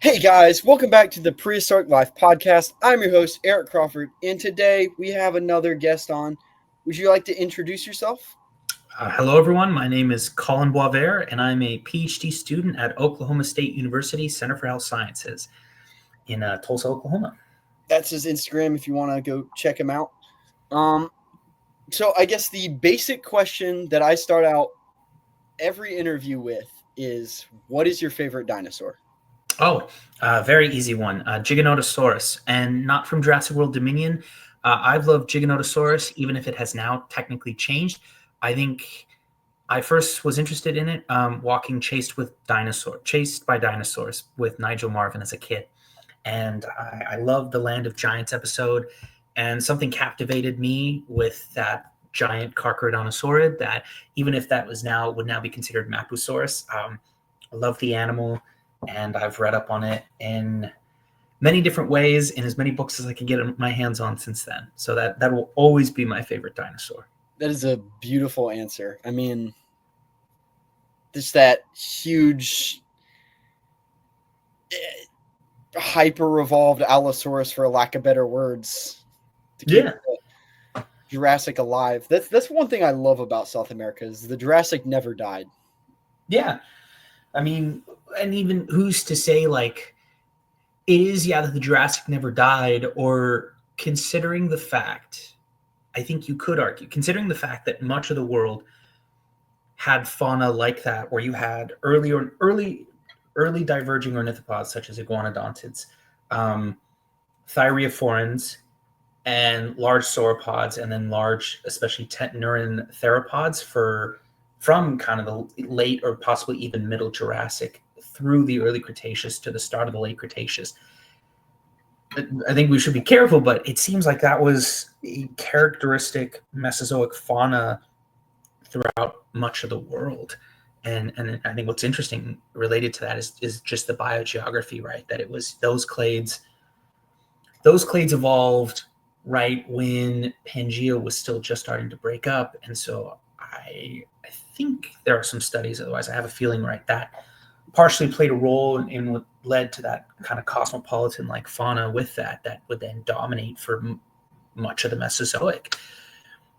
Hey guys, welcome back to the Prehistoric Life Podcast. I'm your host, Eric Crawford, and today we have another guest on. Would you like to introduce yourself? Hello, everyone. My name is Colin Boisvert, and I'm a PhD student at Oklahoma State University Center for Health Sciences in Tulsa, Oklahoma. That's his Instagram if you want to go check him out. So I guess the basic question that I start out every interview with is, what is your favorite dinosaur? Very easy one. Giganotosaurus, and not from Jurassic World Dominion. I've loved Giganotosaurus, even if it has now technically changed. I think I first was interested in it walking chased by dinosaurs with Nigel Marven as a kid. And I loved the Land of Giants episode, and something captivated me with that giant Carcharodontosaurus that even if that would now be considered Mapusaurus. I love the animal, and I've read up on it in many different ways in as many books as I can get my hands on since then. So that will always be my favorite dinosaur. That is a beautiful answer. I mean, just that huge hyper-evolved Allosaurus, for lack of better words, to keep Jurassic alive. That's one thing I love about South America is the Jurassic never died. Yeah. I mean, and even who's to say, like, it is, that the Jurassic never died, or considering the fact, I think you could argue, considering the fact that much of the world had fauna like that, where you had early diverging ornithopods such as iguanodontids, thyreophorans, and large sauropods, and then large, especially tentanuran theropods from kind of the late or possibly even middle Jurassic through the early Cretaceous to the start of the late Cretaceous. I think we should be careful, but it seems like that was a characteristic Mesozoic fauna throughout much of the world. And I think what's interesting related to that is just the biogeography, right? That it was those clades evolved right when Pangea was still just starting to break up. And so I think there are some studies, otherwise I have a feeling, right, that partially played a role in what led to that kind of cosmopolitan-like fauna with that would then dominate for much of the Mesozoic.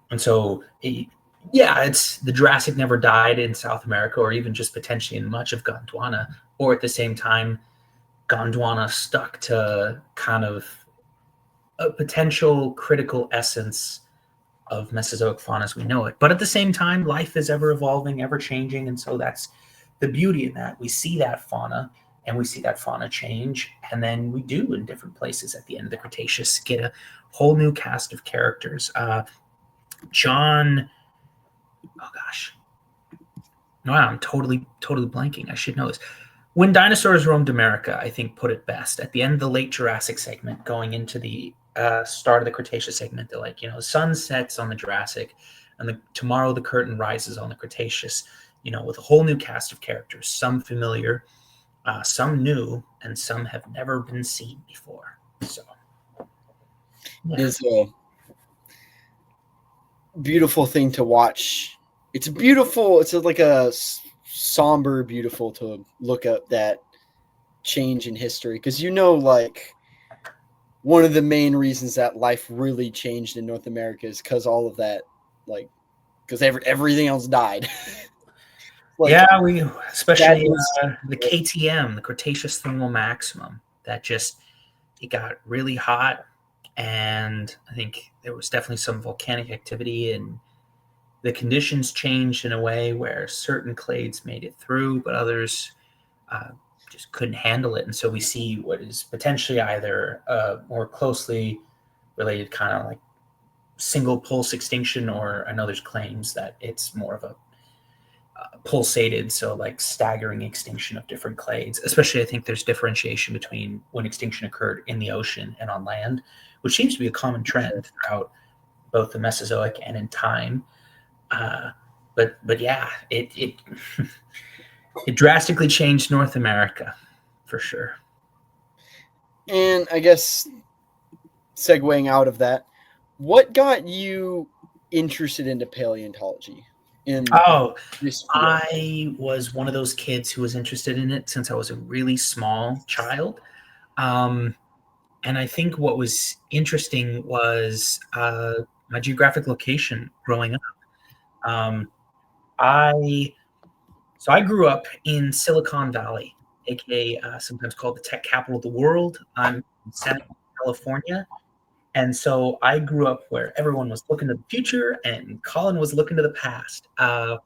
And so, it's the Jurassic never died in South America, or even just potentially in much of Gondwana, or at the same time, Gondwana stuck to kind of a potential critical essence of Mesozoic fauna as we know it. But at the same time, life is ever evolving, ever changing. And so that's the beauty in that. We see that fauna, and we see that fauna change. And then we do, in different places at the end of the Cretaceous, get a whole new cast of characters. I'm totally blanking. I should know this. When Dinosaurs Roamed America, I think, put it best. At the end of the late Jurassic segment, going into the start of the Cretaceous segment, they're like, the sun sets on the Jurassic, and tomorrow the curtain rises on the Cretaceous, with a whole new cast of characters, some familiar, some new, and some have never been seen before. So, It is a beautiful thing to watch. It's like a somber beautiful to look up that change in history, because like one of the main reasons that life really changed in North America is because all of that, like, because everything else died. we especially the KTM, the Cretaceous thermal maximum, that just, it got really hot, and I think there was definitely some volcanic activity, and the conditions changed in a way where certain clades made it through, but others just couldn't handle it. And so we see what is potentially either more closely related kind of like single pulse extinction, or I know there's claims that it's more of a pulsated, so like staggering extinction of different clades. Especially, I think there's differentiation between when extinction occurred in the ocean and on land, which seems to be a common trend throughout both the Mesozoic and in time. But yeah, it it drastically changed North America for sure. And I guess segueing out of that, what got you interested into paleontology? I was one of those kids who was interested in it since I was a really small child. And I think what was interesting was my geographic location growing up. I grew up in Silicon Valley, aka sometimes called the tech capital of the world. I'm in San California. And so I grew up where everyone was looking to the future and Colin was looking to the past. The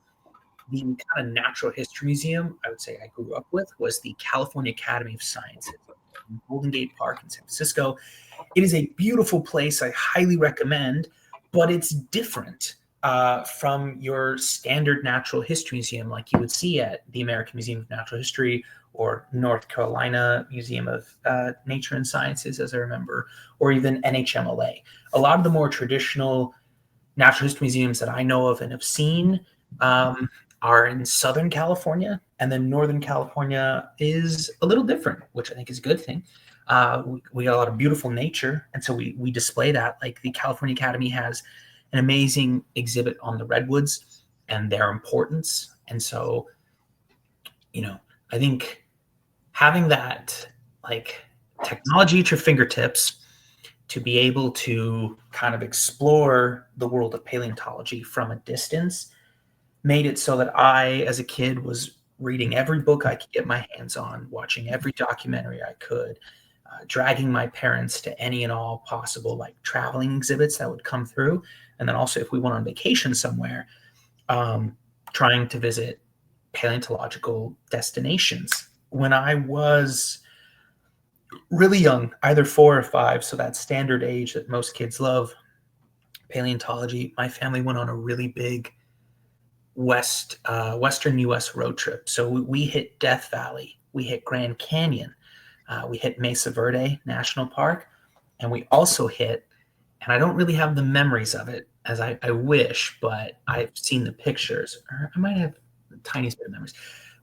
kind of natural history museum I would say I grew up with was the California Academy of Sciences in Golden Gate Park in San Francisco. It is a beautiful place. I highly recommend, but it's different from your standard natural history museum like you would see at the American Museum of Natural History or North Carolina Museum of Nature and Sciences, as I remember, or even NHMLA. A lot of the more traditional natural history museums that I know of and have seen are in Southern California, and then Northern California is a little different, which I think is a good thing. We got a lot of beautiful nature, and so we display that. Like the California Academy has an amazing exhibit on the redwoods and their importance. And so, I think having that like technology at your fingertips to be able to kind of explore the world of paleontology from a distance made it so that I, as a kid, was reading every book I could get my hands on, watching every documentary I could, dragging my parents to any and all possible like traveling exhibits that would come through. And then also if we went on vacation somewhere, trying to visit paleontological destinations. When I was really young, either 4 or 5, so that standard age that most kids love paleontology, my family went on a really big Western U.S. road trip. So we hit Death Valley, we hit Grand Canyon, we hit Mesa Verde National Park, and we also hit, and I don't really have the memories of it as I wish, but I've seen the pictures, or I might have the tiniest bit of memories.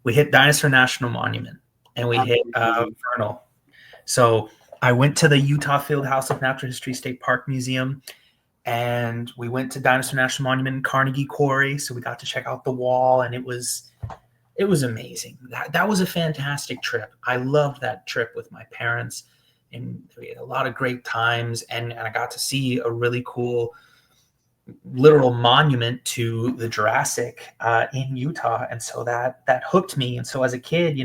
We hit Dinosaur National Monument, and we hit Vernal. So I went to the Utah Fieldhouse of Natural History State Park Museum, and we went to Dinosaur National Monument and Carnegie Quarry. So we got to check out the wall, and it was amazing. That was a fantastic trip. I loved that trip with my parents, and we had a lot of great times. And I got to see a really cool literal monument to the Jurassic in Utah. And so that hooked me. And so as a kid,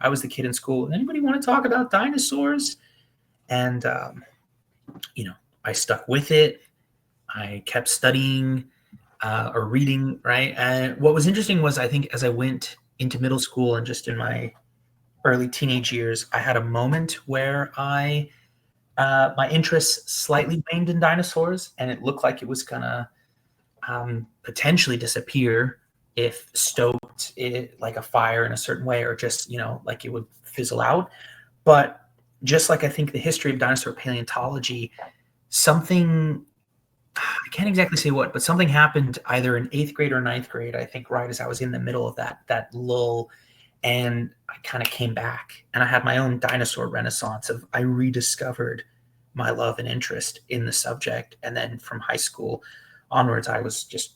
I was the kid in school. Anybody want to talk about dinosaurs? And, I stuck with it. I kept studying or reading, right? And what was interesting was I think as I went into middle school and just in my early teenage years, I had a moment where my interest slightly waned in dinosaurs, and it looked like it was gonna potentially disappear if stoked like a fire in a certain way, or just like it would fizzle out. But just like I think the history of dinosaur paleontology, something, I can't exactly say what, but something happened either in 8th grade or 9th grade, I think, right as I was in the middle of that lull, and I kind of came back and I had my own dinosaur renaissance of I rediscovered my love and interest in the subject. And then from high school onwards, I was just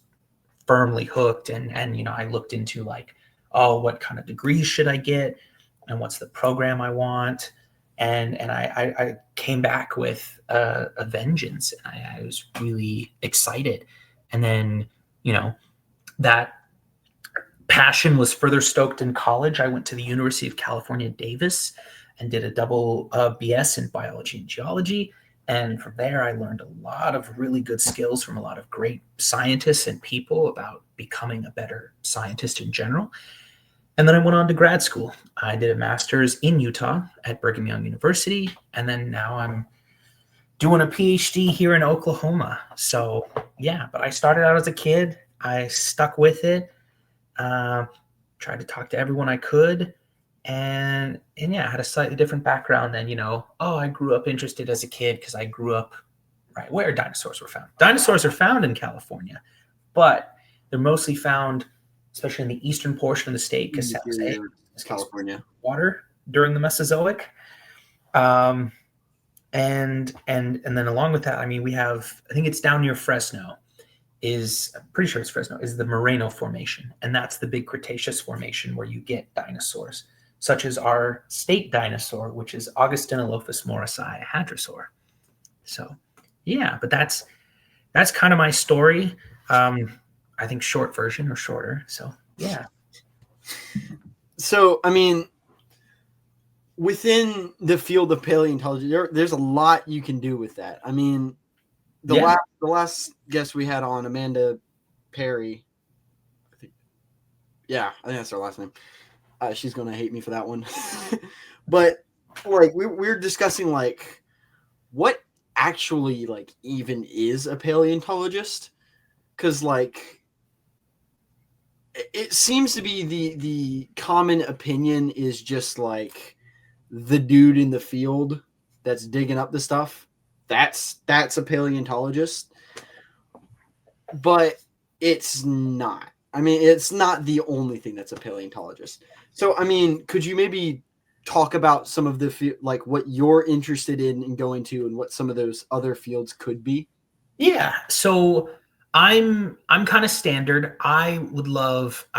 firmly hooked. And I looked into like, oh, what kind of degrees should I get? And what's the program I want? And I came back with a vengeance. And I was really excited. And then, that passion was further stoked in college. I went to the University of California, Davis, and did a double BS in biology and geology. And from there, I learned a lot of really good skills from a lot of great scientists and people about becoming a better scientist in general. And then I went on to grad school. I did a master's in Utah at Brigham Young University. And then now I'm doing a PhD here in Oklahoma. So yeah, but I started out as a kid. I stuck with it. Tried to talk to everyone I could, and yeah, I had a slightly different background than, I grew up interested as a kid because I grew up right where dinosaurs were found. Dinosaurs are found in California, but they're mostly found, especially in the eastern portion of the state, because San Jose, California, water during the Mesozoic. And then along with that, we have, I think it's down near Fresno, is, I'm pretty sure it's Fresno, is the Moreno Formation. And that's the big Cretaceous formation where you get dinosaurs, such as our state dinosaur, which is Augustinilophus morrisi, a hadrosaur. So, yeah, but that's kind of my story. I think short version or shorter. So, yeah. So, I mean, within the field of paleontology, there's a lot you can do with that. I mean, the last guest we had on, Amanda Perry, I think that's her last name. She's gonna hate me for that one. But like we're discussing like what actually like even is a paleontologist, because like it seems to be the common opinion is just like the dude in the field that's digging up the stuff. That's a paleontologist. But it's not. I mean, it's not the only thing that's a paleontologist. So, I mean, could you maybe talk about some of the like what you're interested in going to and what some of those other fields could be? Yeah. So I'm kind of standard. I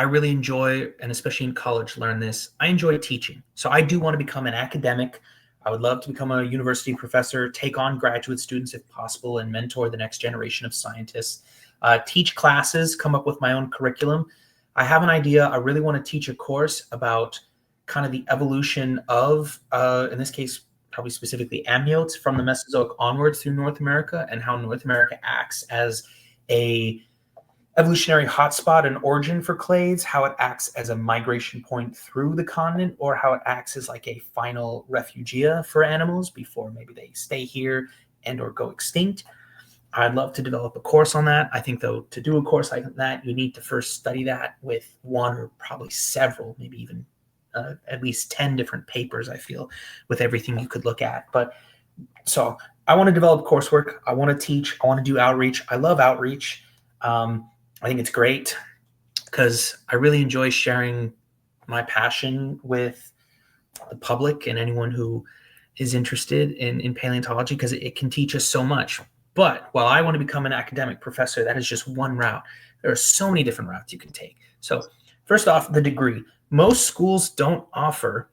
really enjoy, and especially in college, learn this. I enjoy teaching. So I do want to become an academic. I would love to become a university professor, take on graduate students if possible, and mentor the next generation of scientists. Teach classes, come up with my own curriculum. I have an idea. I really want to teach a course about kind of the evolution of, in this case, probably specifically amniotes from the Mesozoic onwards through North America, and how North America acts as a evolutionary hotspot and origin for clades, how it acts as a migration point through the continent, or how it acts as like a final refugia for animals before maybe they stay here and or go extinct. I'd love to develop a course on that. I think, though, to do a course like that, you need to first study that with one or probably several, maybe even at least 10 different papers, I feel, with everything you could look at. But so I want to develop coursework. I want to teach. I want to do outreach. I love outreach. I think it's great because I really enjoy sharing my passion with the public and anyone who is interested in paleontology, because it can teach us so much. But while I want to become an academic professor, that is just one route. There are so many different routes you can take. So first off, the degree. Most schools don't offer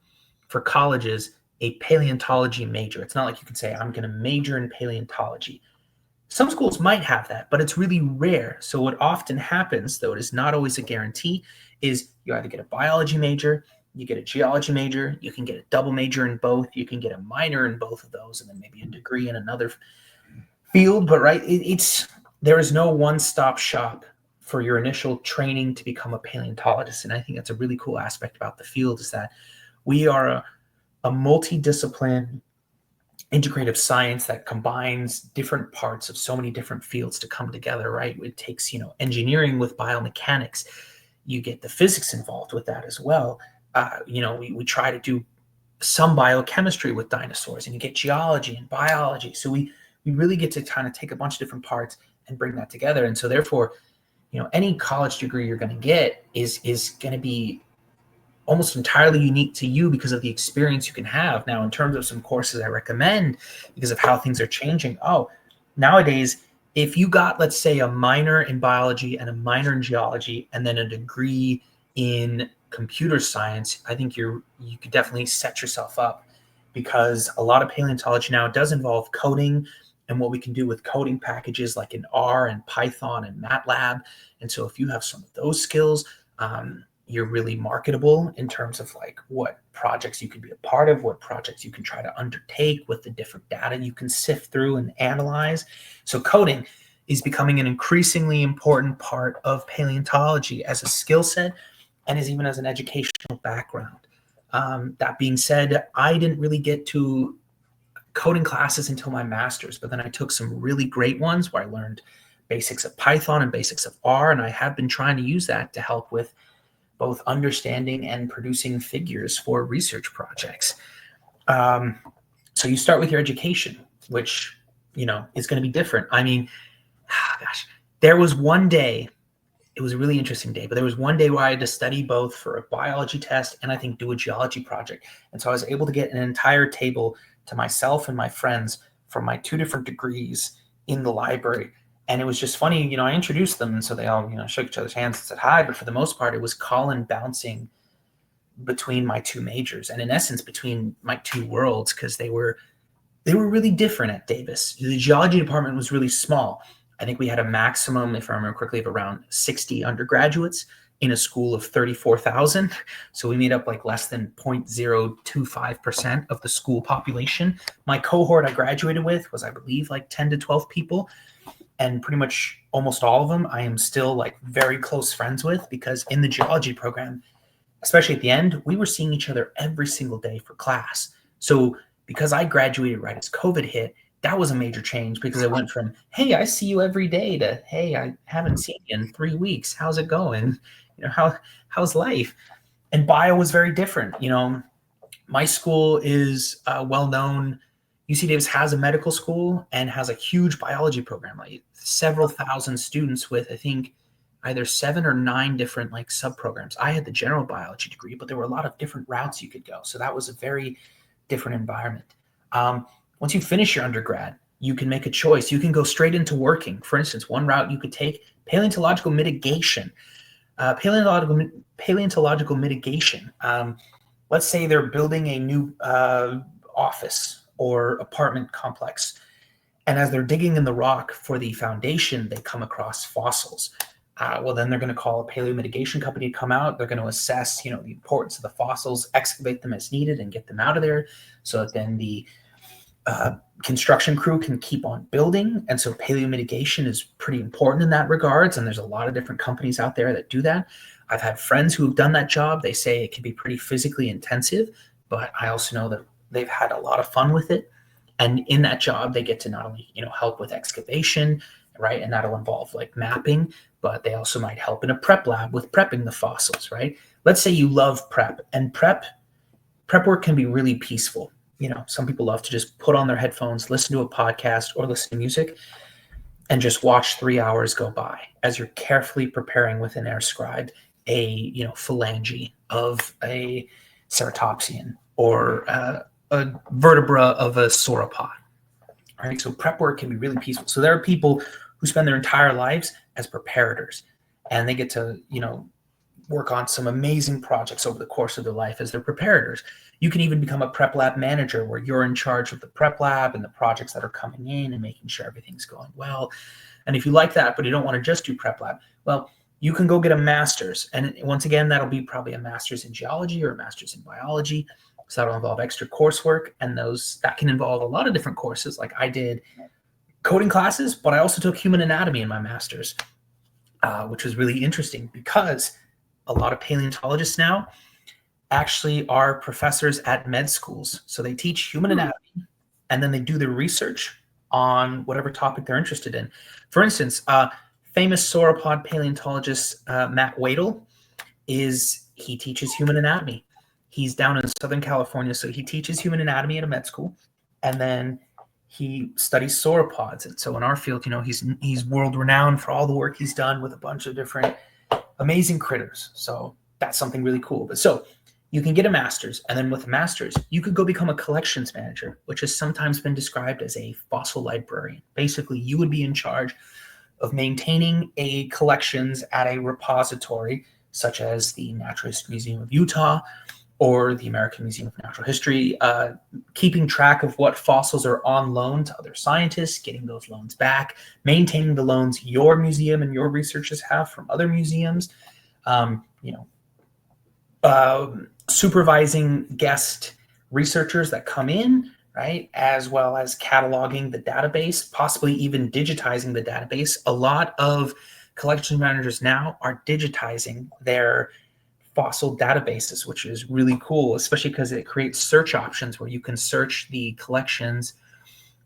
for colleges a paleontology major. It's not like you can say, I'm going to major in paleontology. Some schools might have that, but it's really rare. So what often happens, though it is not always a guarantee, is you either get a biology major, you get a geology major, you can get a double major in both, you can get a minor in both of those, and then maybe a degree in another field. But right, there is no one-stop shop for your initial training to become a paleontologist. And I think that's a really cool aspect about the field, is that we are a multidiscipline integrative science that combines different parts of so many different fields to come together, right? It takes, engineering with biomechanics. You get the physics involved with that as well. We try to do some biochemistry with dinosaurs, and you get geology and biology. So we really get to kind of take a bunch of different parts and bring that together. And so therefore, any college degree you're going to get is going to be almost entirely unique to you because of the experience you can have. Now, in terms of some courses I recommend, because of how things are changing, nowadays, if you got, let's say, a minor in biology and a minor in geology and then a degree in computer science, I think you could definitely set yourself up, because a lot of paleontology now does involve coding and what we can do with coding packages like in R and Python and MATLAB. And so if you have some of those skills, you're really marketable in terms of like what projects you can be a part of, what projects you can try to undertake, with the different data you can sift through and analyze. So coding is becoming an increasingly important part of paleontology as a skill set and even as an educational background. That being said, I didn't really get to coding classes until my master's, but then I took some really great ones where I learned basics of Python and basics of R, and I have been trying to use that to help with both understanding and producing figures for research projects. So you start with your education, which, is going to be different. I mean, there was one day, it was a really interesting day, but there was one day where I had to study both for a biology test and I think do a geology project. And so I was able to get an entire table to myself and my friends from my two different degrees in the library. And it was just funny, I introduced them, and so they all, shook each other's hands and said hi. But for the most part, it was Colin bouncing between my two majors, and in essence, between my two worlds, because they were really different at Davis. The geology department was really small. I think we had a maximum, if I remember correctly, of around 60 undergraduates in a school of 34,000. So we made up like less than 0.025% of the school population. My cohort I graduated with was, I believe, like 10 to 12 people. And pretty much almost all of them I am still like very close friends with, because in the geology program, especially at the end, we were seeing each other every single day for class. So because I graduated right as COVID hit, that was a major change, because I went from, hey, I see you every day, to, hey, I haven't seen you in 3 weeks. How's it going? How's life? And bio was very different. My school is well known. UC Davis has a medical school and has a huge biology program, like several thousand students with, I think, either 7 or 9 different like sub-programs. I had the general biology degree, but there were a lot of different routes you could go. So that was a very different environment. Once you finish your undergrad, you can make a choice. You can go straight into working. For instance, one route you could take, paleontological mitigation. Paleontological mitigation. Let's say they're building a new office or apartment complex. And as they're digging in the rock for the foundation, they come across fossils. Well, then they're going to call a paleomitigation company to come out. They're going to assess, the importance of the fossils, excavate them as needed, and get them out of there, so that then the construction crew can keep on building. And so paleomitigation is pretty important in that regards. And there's a lot of different companies out there that do that. I've had friends who have done that job. They say it can be pretty physically intensive, but I also know that they've had a lot of fun with it. And in that job, they get to not only, help with excavation, right? And that'll involve like mapping, but they also might help in a prep lab with prepping the fossils, right? Let's say you love prep, and prep work can be really peaceful. Some people love to just put on their headphones, listen to a podcast or listen to music, and just watch 3 hours go by as you're carefully preparing with an air scribe a, phalange of a ceratopsian or a vertebra of a sauropod, right? So prep work can be really peaceful. So there are people who spend their entire lives as preparators, and they get to, work on some amazing projects over the course of their life as their preparators. You can even become a prep lab manager, where you're in charge of the prep lab and the projects that are coming in and making sure everything's going well. And if you like that, but you don't want to just do prep lab, well, you can go get a master's. And once again, that'll be probably a master's in geology or a master's in biology. So that'll involve extra coursework, and that can involve a lot of different courses. Like I did coding classes, but I also took human anatomy in my master's, which was really interesting, because a lot of paleontologists now actually are professors at med schools. So they teach human anatomy, and then they do their research on whatever topic they're interested in. For instance, famous sauropod paleontologist Matt Wadle he teaches human anatomy. He's down in Southern California, so he teaches human anatomy at a med school, and then he studies sauropods. And so in our field, he's world renowned for all the work he's done with a bunch of different amazing critters. So that's something really cool. But so you can get a master's, and then with a master's, you could go become a collections manager, which has sometimes been described as a fossil librarian. Basically, you would be in charge of maintaining a collections at a repository, such as the Natural History Museum of Utah or the American Museum of Natural History, keeping track of what fossils are on loan to other scientists, getting those loans back, maintaining the loans your museum and your researchers have from other museums, supervising guest researchers that come in, right, as well as cataloging the database, possibly even digitizing the database. A lot of collection managers now are digitizing their fossil databases, which is really cool, especially because it creates search options where you can search the collections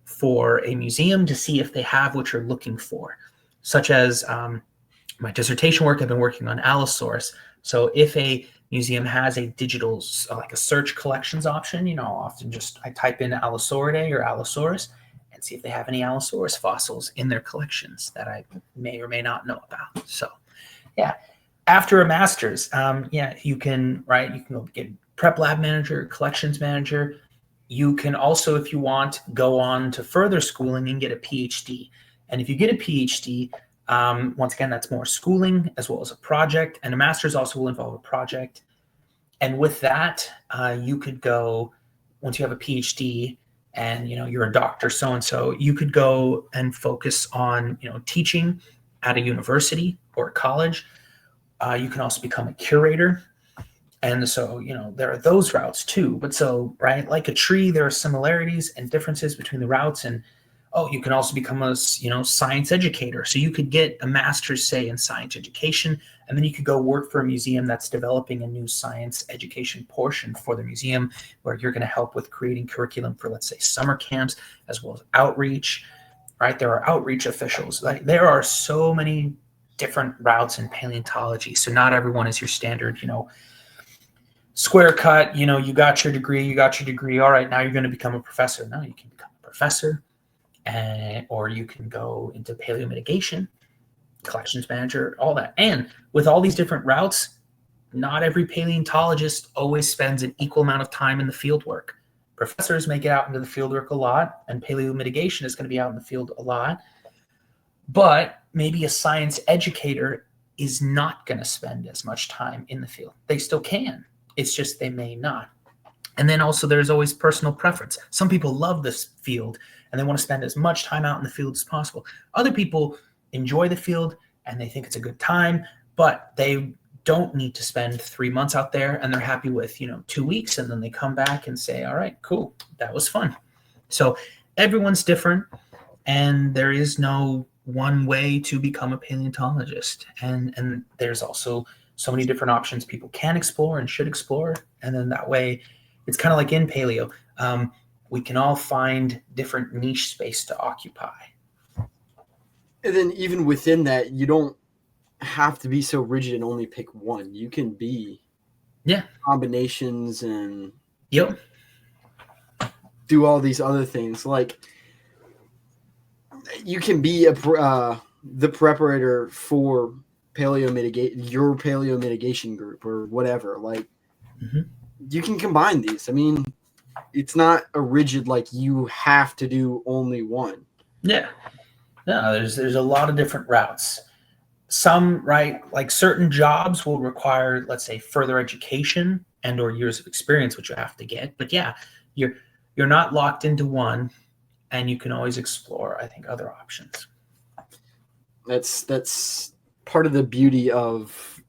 for a museum to see if they have what you're looking for, such as my dissertation work. I've been working on Allosaurus. So if a museum has a digital, like a search collections option, often I type in Allosauridae or Allosaurus and see if they have any Allosaurus fossils in their collections that I may or may not know about. So yeah. After a master's, you can go get prep lab manager, collections manager. You can also, if you want, go on to further schooling and get a PhD. And if you get a PhD, once again, that's more schooling as well as a project. And a master's also will involve a project. And with that, you could go, once you have a PhD and, you're a doctor, so-and-so, you could go and focus on, teaching at a university or a college. You can also become a curator. And so, there are those routes too. But so, right, like a tree, there are similarities and differences between the routes. And, you can also become a, science educator. So you could get a master's, say, in science education, and then you could go work for a museum that's developing a new science education portion for the museum, where you're going to help with creating curriculum for, let's say, summer camps, as well as outreach, right? There are outreach officials. Like, there are so many different routes in paleontology. So not everyone is your standard, square cut, you got your degree. All right, now you're going to become a professor. No, you can become a professor, or you can go into paleomitigation, collections manager, all that. And with all these different routes, not every paleontologist always spends an equal amount of time in the field work. Professors may get out into the field work a lot, and paleomitigation is going to be out in the field a lot. But maybe a science educator is not going to spend as much time in the field. They still can. It's just they may not. And then also there's always personal preference. Some people love this field and they want to spend as much time out in the field as possible. Other people enjoy the field and they think it's a good time, but they don't need to spend 3 months out there, and they're happy with, 2 weeks, and then they come back and say, all right, cool, that was fun. So everyone's different, and there is no one way to become a paleontologist. And there's also so many different options people can explore and should explore. And then that way, it's kind of like in paleo. We can all find different niche space to occupy. And then even within that, you don't have to be so rigid and only pick one. You can be combinations and do all these other things. Like, you can be the preparator for your paleo mitigation group or whatever. Like, you can combine these. I mean, it's not a rigid, like, you have to do only one. Yeah. No, there's a lot of different routes. Some, right, like certain jobs will require, let's say, further education and or years of experience, which you have to get. But yeah, you're not locked into one, and you can always explore, I think, other options. That's part of the beauty of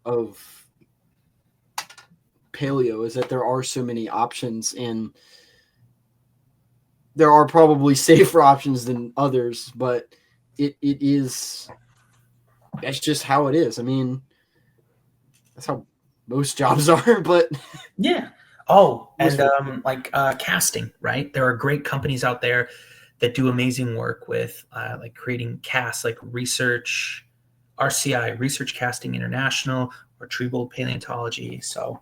paleo, is that there are so many options, and there are probably safer options than others, but that's just how it is. I mean, that's how most jobs are, but yeah. Oh, and casting, right? There are great companies out there that do amazing work with like creating casts, like RCI, Research Casting International, or Treebold Paleontology. So,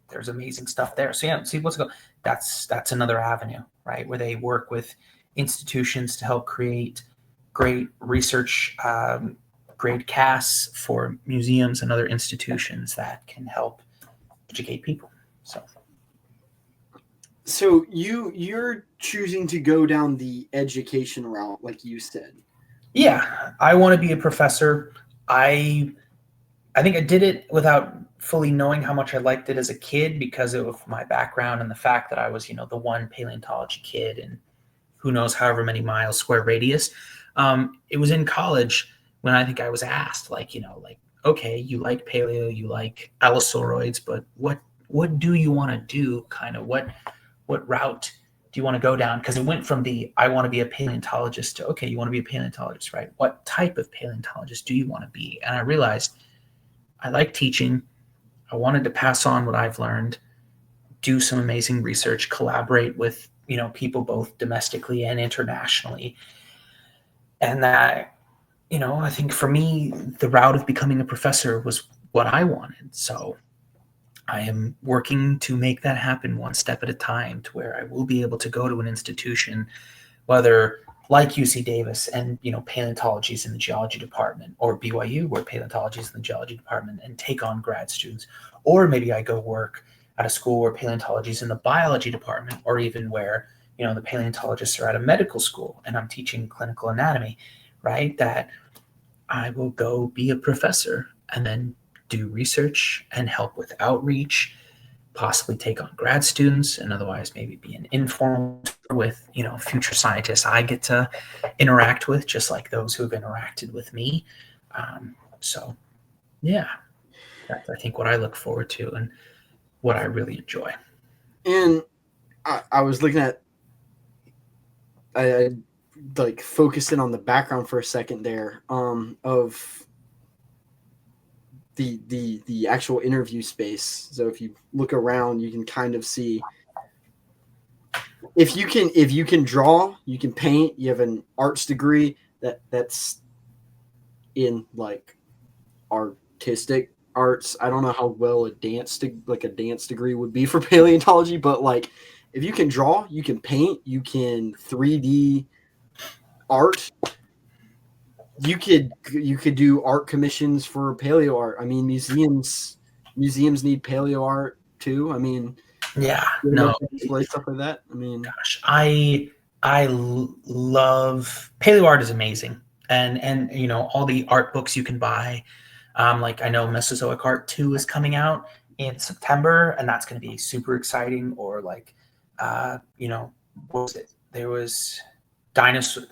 there's amazing stuff there. So see what's going. That's another avenue, right, where they work with institutions to help create great research, great casts for museums and other institutions that can help educate people. So you're choosing to go down the education route, like you said. Yeah, I want to be a professor. I think I did it without fully knowing how much I liked it as a kid, because of my background and the fact that I was, the one paleontology kid and who knows however many miles square radius. It was in college when I think I was asked, okay, you like paleo, you like allosauroids, but what do you want to do? Kind of what route do you want to go down? Because it went from I want to be a paleontologist to, okay, you want to be a paleontologist, right? What type of paleontologist do you want to be? And I realized I like teaching. I wanted to pass on what I've learned, do some amazing research, collaborate with, people both domestically and internationally. And that, I think for me, the route of becoming a professor was what I wanted. So I am working to make that happen one step at a time, to where I will be able to go to an institution, whether like UC Davis and, paleontology is in the geology department, or BYU where paleontology is in the geology department, and take on grad students. Or maybe I go work at a school where paleontology is in the biology department, or even where, the paleontologists are at a medical school and I'm teaching clinical anatomy, right? That I will go be a professor and then do research and help with outreach, possibly take on grad students, and otherwise maybe be an informal with, future scientists I get to interact with, just like those who have interacted with me. So yeah, that's, I think, what I look forward to and what I really enjoy. And I was looking at, I like focused in on the background for a second there, of the actual interview space. So if you look around, you can kind of see if you can draw, you can paint, you have an arts degree that's in like artistic arts. I don't know how well a dance degree would be for paleontology, but like if you can draw, you can paint, you can 3D art, you could do art commissions for paleo art. I mean, museums need paleo art too. I mean, yeah, no, display stuff like that. I mean, gosh, I love paleo art is amazing, and all the art books you can buy. Like I know Mesozoic Art 2 is coming out in September, and that's going to be super exciting. Or like, what was it? There was dinosaur.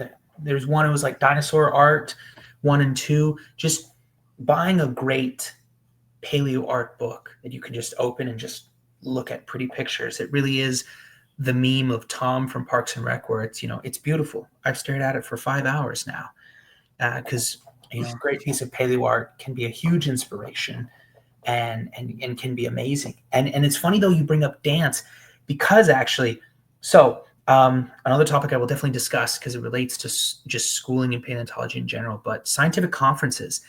There's one. It was like dinosaur art 1 and 2. Just buying a great paleo art book that you can just open and just look at pretty pictures. It really is the meme of Tom from Parks and Rec, where it's it's beautiful. I've stared at it for 5 hours now, because a great piece of paleo art can be a huge inspiration and can be amazing. And it's funny though you bring up dance, because actually, so another topic I will definitely discuss because it relates to just schooling in paleontology in general, but scientific conferences.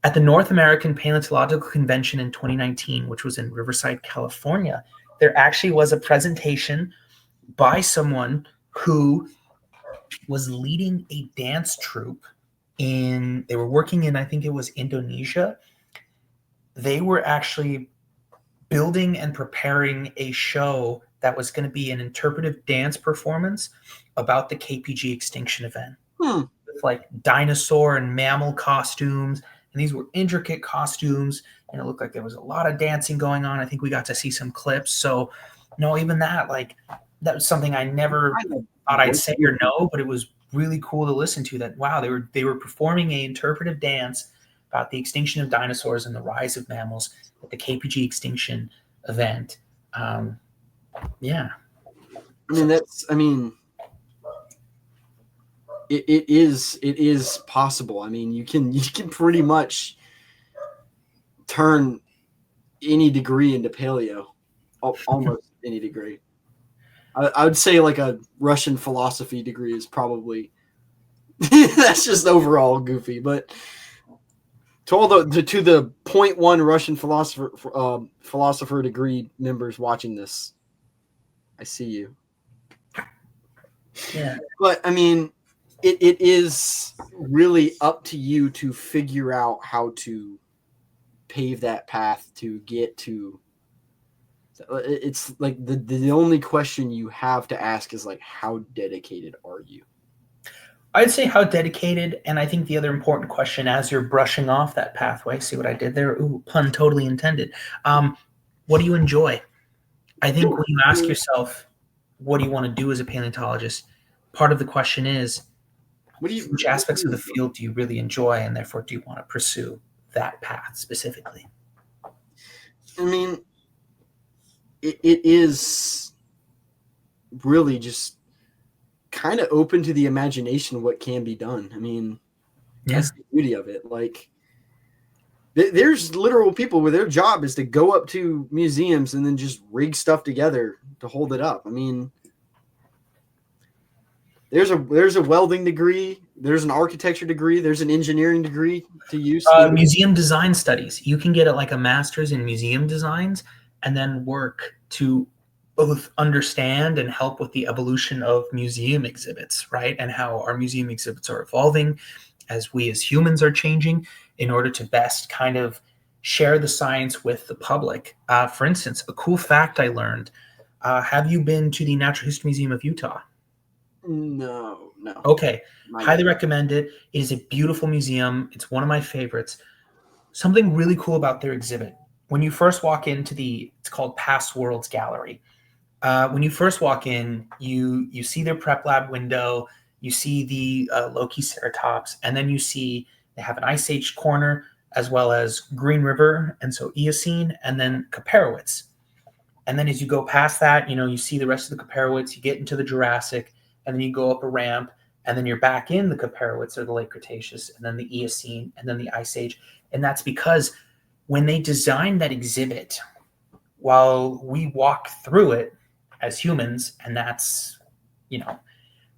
At the North American Paleontological Convention in 2019, which was in Riverside, California, there actually was a presentation by someone who was leading a dance troupe they were working in, I think it was Indonesia. They were actually building and preparing a show that was going to be an interpretive dance performance about the KPG extinction event. With like dinosaur and mammal costumes. And these were intricate costumes, and it looked like there was a lot of dancing going on. I think we got to see some clips. So, even that was something I never thought I'd say or know, but it was really cool to listen to. That wow, they were performing an interpretive dance about the extinction of dinosaurs and the rise of mammals at the KPG extinction event. Yeah, It is possible. I mean, you can pretty much turn any degree into paleo, almost any degree. I would say like a Russian philosophy degree is probably that's just overall goofy. But to all the 0.1 Russian philosopher degree members watching this, I see you. Yeah, but I mean, it is really up to you to figure out how to pave that path to get to. It's like the only question you have to ask is like, how dedicated are you? I'd say how dedicated, and I think the other important question as you're brushing off that pathway, see what I did there? Ooh, pun totally intended. What do you enjoy? I think when you ask yourself, what do you want to do as a paleontologist? Part of the question is, which aspects of the field do you really enjoy, and therefore do you want to pursue that path specifically? I mean, it is really just kind of open to the imagination what can be done. I mean, that's the beauty of it. Like, there's literal people where their job is to go up to museums and then just rig stuff together to hold it up. I mean, there's a welding degree, there's an architecture degree, there's an engineering degree to use. Museum design studies. You can get like a master's in museum designs and then work to both understand and help with the evolution of museum exhibits, right? And how our museum exhibits are evolving as we as humans are changing in order to best kind of share the science with the public. For instance, a cool fact I learned, have you been to the Natural History Museum of Utah? No. Okay. Highly recommend it. It is a beautiful museum. It's one of my favorites. Something really cool about their exhibit. When you first walk into it's called Past Worlds Gallery. When you first walk in, you see their prep lab window, you see the Lokiceratops, and then you see they have an Ice Age corner as well as Green River, and so Eocene, and then Caparowitz. And then as you go past that, you see the rest of the Caparowitz, you get into the Jurassic, and then you go up a ramp, and then you're back in the Caparowitz or the Late Cretaceous, and then the Eocene, and then the Ice Age. And that's because when they designed that exhibit, while we walk through it as humans, and that's,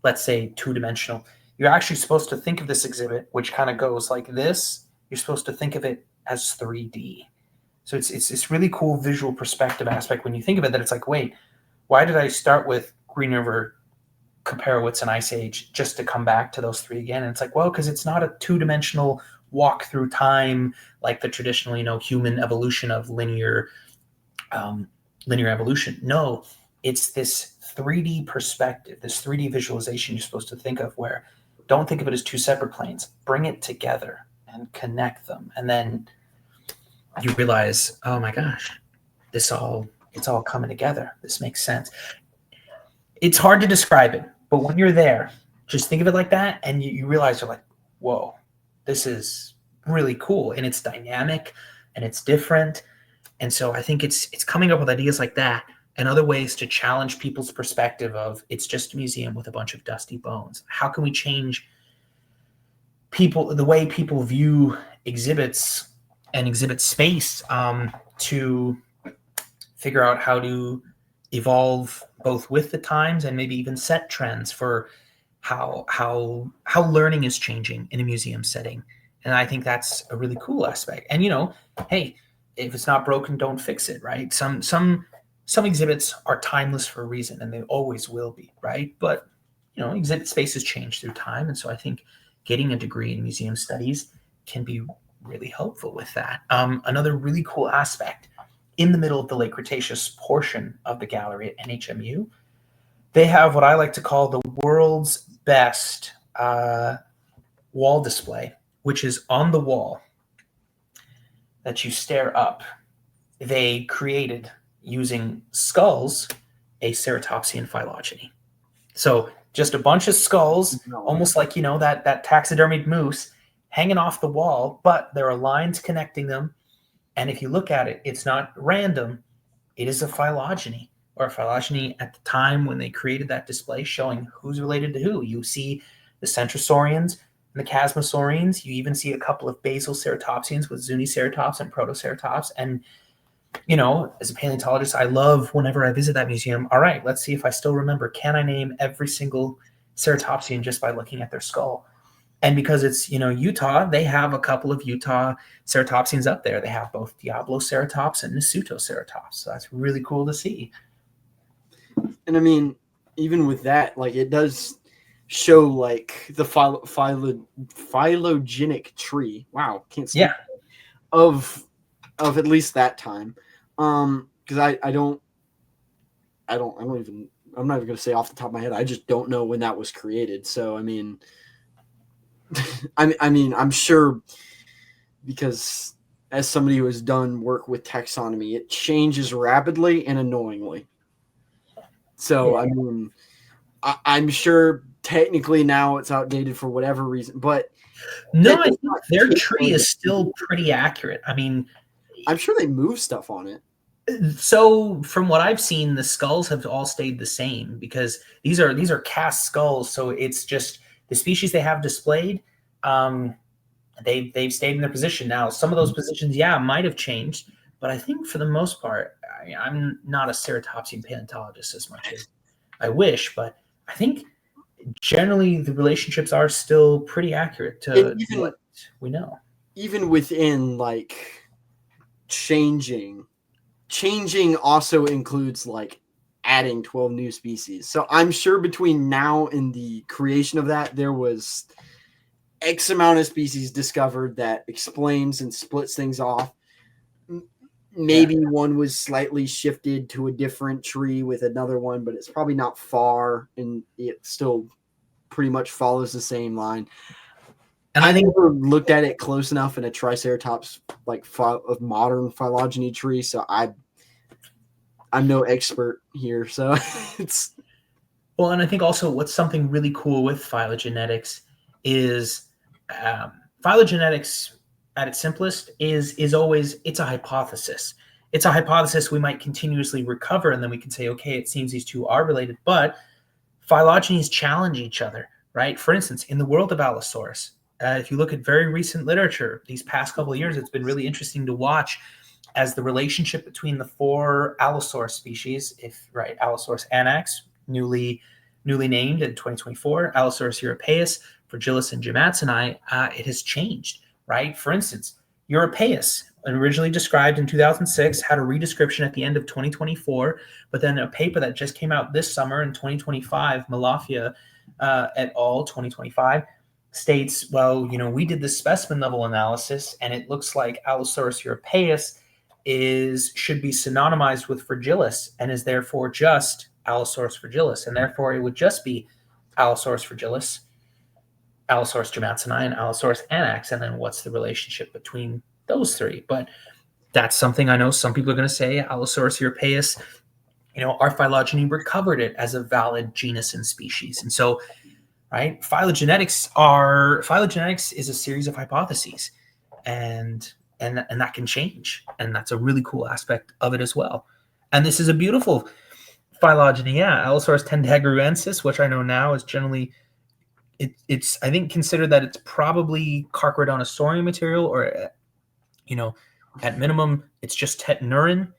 let's say 2-dimensional, you're actually supposed to think of this exhibit, which kind of goes like this. You're supposed to think of it as 3D. So it's this really cool visual perspective aspect when you think of it, that it's like, wait, why did I start with Green River, Caparowitz, and Ice Age just to come back to those three again? And it's like, well, because it's not a 2-dimensional walk through time like the traditional, human evolution of linear evolution. No, it's this 3D perspective, this 3D visualization you're supposed to think of, where don't think of it as two separate planes. Bring it together and connect them. And then you realize, oh my gosh, it's all coming together. This makes sense. It's hard to describe it, but when you're there, just think of it like that, and you realize you're like, whoa, this is really cool, and it's dynamic, and it's different. And so I think it's coming up with ideas like that and other ways to challenge people's perspective of it's just a museum with a bunch of dusty bones. How can we change the way people view exhibits and exhibit space to figure out how to evolve both with the times and maybe even set trends for how learning is changing in a museum setting. And I think that's a really cool aspect. And hey, if it's not broken, don't fix it, right? Some exhibits are timeless for a reason, and they always will be, right? But exhibit spaces change through time, and so I think getting a degree in museum studies can be really helpful with that. Another really cool aspect, in the middle of the Late Cretaceous portion of the gallery at NHMU, they have what I like to call the world's best wall display, which is on the wall that you stare up. They created, using skulls, a ceratopsian phylogeny. So just a bunch of skulls, almost like, that taxidermied moose hanging off the wall, but there are lines connecting them. And if you look at it, it's not random. It is a phylogeny, or a phylogeny at the time when they created that display, showing who's related to who. You see the Centrosaurians and the Chasmosaurians. You even see a couple of basal ceratopsians with Zuniceratops and Protoceratops. And, as a paleontologist, I love whenever I visit that museum. All right, let's see if I still remember. Can I name every single ceratopsian just by looking at their skull? And because it's, Utah, they have a couple of Utah ceratopsians up there. They have both Diabloceratops and Nasutoceratops. So that's really cool to see. And I mean, even with that, like, it does show like the phylogenetic tree. Wow, can't speak. Yeah. Of at least that time. Because I'm not even gonna say off the top of my head. I just don't know when that was created. So I mean I'm sure, because as somebody who has done work with taxonomy, it changes rapidly and annoyingly. So, yeah. I mean, I'm sure technically now it's outdated for whatever reason, but no, I think their tree is still pretty accurate. I mean, I'm sure they move stuff on it. So from what I've seen, the skulls have all stayed the same, because these are cast skulls. So it's just the species they have displayed. They've stayed in their position. Now, some of those positions, might have changed, but I think for the most part, I'm not a ceratopsian paleontologist as much as I wish, but I think generally the relationships are still pretty accurate to what we know. Even within like changing also includes like adding 12 new species. So I'm sure between now and the creation of that, there was X amount of species discovered that explains and splits things off. Maybe one was slightly shifted to a different tree with another one, but it's probably not far, and it still pretty much follows the same line. And I never looked at it close enough in a Triceratops of modern phylogeny tree, so I'm no expert here. So it's well, and I think also what's something really cool with phylogenetics is phylogenetics at its simplest is always it's a hypothesis. It's a hypothesis we might continuously recover, and then we can say, okay, it seems these two are related, but phylogenies challenge each other, right? For instance, in the world of Allosaurus, if you look at very recent literature, these past couple of years, it's been really interesting to watch as the relationship between the 4 Allosaurus species, Allosaurus anax, newly named in 2024, Allosaurus europaeus, fragilis, and jamatsoni, it has changed, right? For instance, europaeus, originally described in 2006, had a redescription at the end of 2024, but then a paper that just came out this summer in 2025, Malafia et al., 2025, states, well, we did this specimen level analysis, and it looks like Allosaurus europaeus should be synonymized with fragilis and is therefore just Allosaurus fragilis, and therefore it would just be Allosaurus fragilis, Allosaurus jamatsoni, and Allosaurus anax. And then what's the relationship between those 3? But that's something I know some people are going to say Allosaurus europaeus, our phylogeny recovered it as a valid genus and species. And so, right, phylogenetics is a series of hypotheses, and that can change, and that's a really cool aspect of it as well. And this is a beautiful phylogeny, Allosaurus tentagruensis, which I know now is generally it's I think considered that it's probably Carcharodontosaurian material, or at minimum it's just Tetnurin.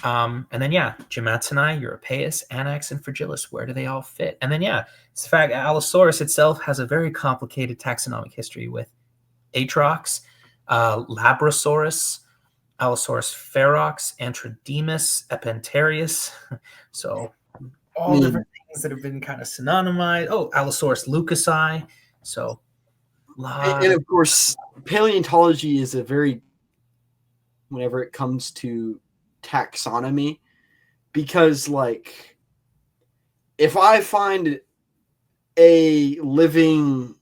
And then jamatsoni, europaeus, anax, and fragilis, where do they all fit? And then it's the fact Allosaurus itself has a very complicated taxonomic history with Atrox, Labrosaurus, Allosaurus ferox, Antrodemus, Epentarius. So all different things that have been kind of synonymized. Oh, Allosaurus lucasi. So and of course, paleontology is whenever it comes to taxonomy, because if I find a living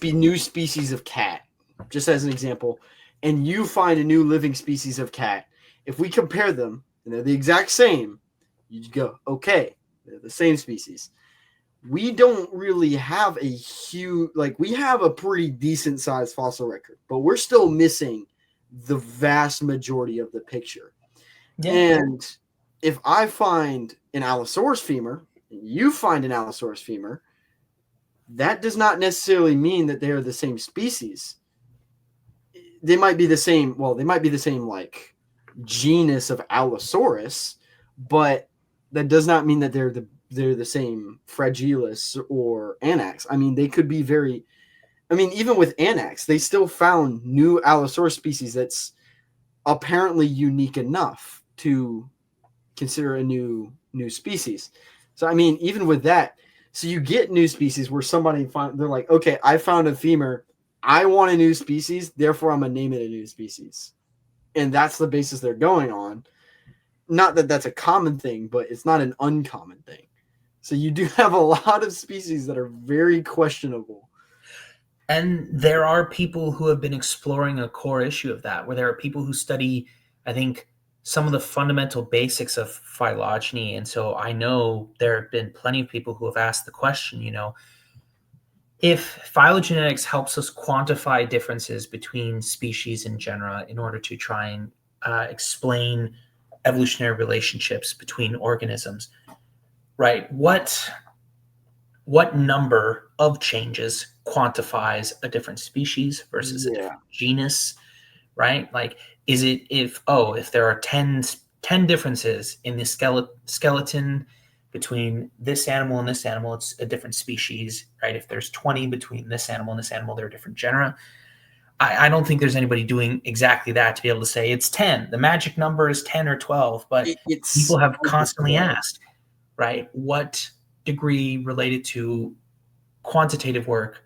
new species of cat, just as an example, and you find a new living species of cat, if we compare them and they're the exact same, you go, okay, they're the same species. We don't really have a huge, we have a pretty decent sized fossil record, but we're still missing the vast majority of the picture. Yeah. And if I find an Allosaurus femur, and you find an Allosaurus femur, that does not necessarily mean that they are the same species. They might be the same, genus of Allosaurus, but that does not mean that they're the same fragilis or anax. I mean, they could be even with anax, they still found new Allosaurus species that's apparently unique enough to consider a new species. So, even with that, so you get new species where they're like, okay, I found a femur, I want a new species, therefore I'm going to name it a new species. And that's the basis they're going on. Not that that's a common thing, but it's not an uncommon thing. So you do have a lot of species that are very questionable. And there are people who have been exploring a core issue of that, where there are people who study, I think, some of the fundamental basics of phylogeny. And so I know there have been plenty of people who have asked the question, if phylogenetics helps us quantify differences between species and genera in order to try and explain evolutionary relationships between organisms, right? What number of changes quantifies a different species versus a different genus, right? Is it if there are 10 differences in the skeleton between this animal and this animal, it's a different species, right? If there's 20 between this animal and this animal, they're different genera. I don't think there's anybody doing exactly that to be able to say it's 10. The magic number is 10 or 12, but people have constantly asked, right? What degree related to quantitative work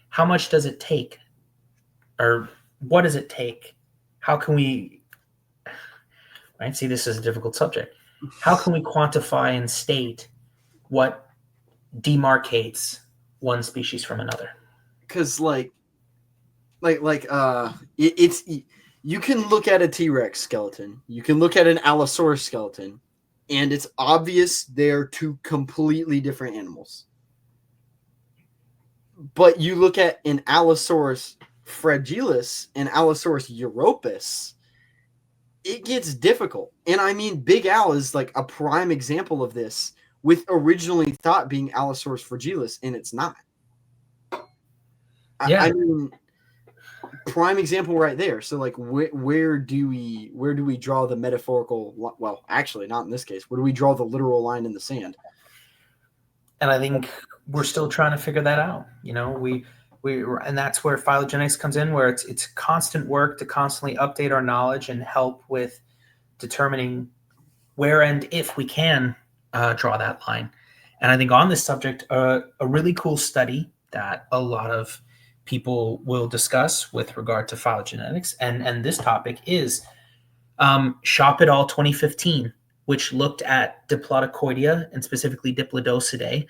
how much does it take, or what does it take? How can we, right? See, this is a difficult subject. How can we quantify and state what demarcates one species from another? Because it's you can look at a T-Rex skeleton, you can look at an Allosaurus skeleton, and it's obvious they're two completely different animals. But you look at an Allosaurus fragilis and Allosaurus europus, it gets difficult. And I mean, Big Al is like a prime example of this, with originally thought being Allosaurus fragilis, and it's not. Yeah. I mean, prime example right there. So like, where do we draw the metaphorical? Well, actually, not in this case. Where do we draw the literal line in the sand? And I think we're still trying to figure that out. You know, we and that's where phylogenetics comes in, where it's constant work to constantly update our knowledge and help with determining where and if we can draw that line. And I think on this subject, a really cool study that a lot of people will discuss with regard to phylogenetics and this topic is Shop et al. 2015, which looked at Diplodoccoidea and specifically Diplodocidae,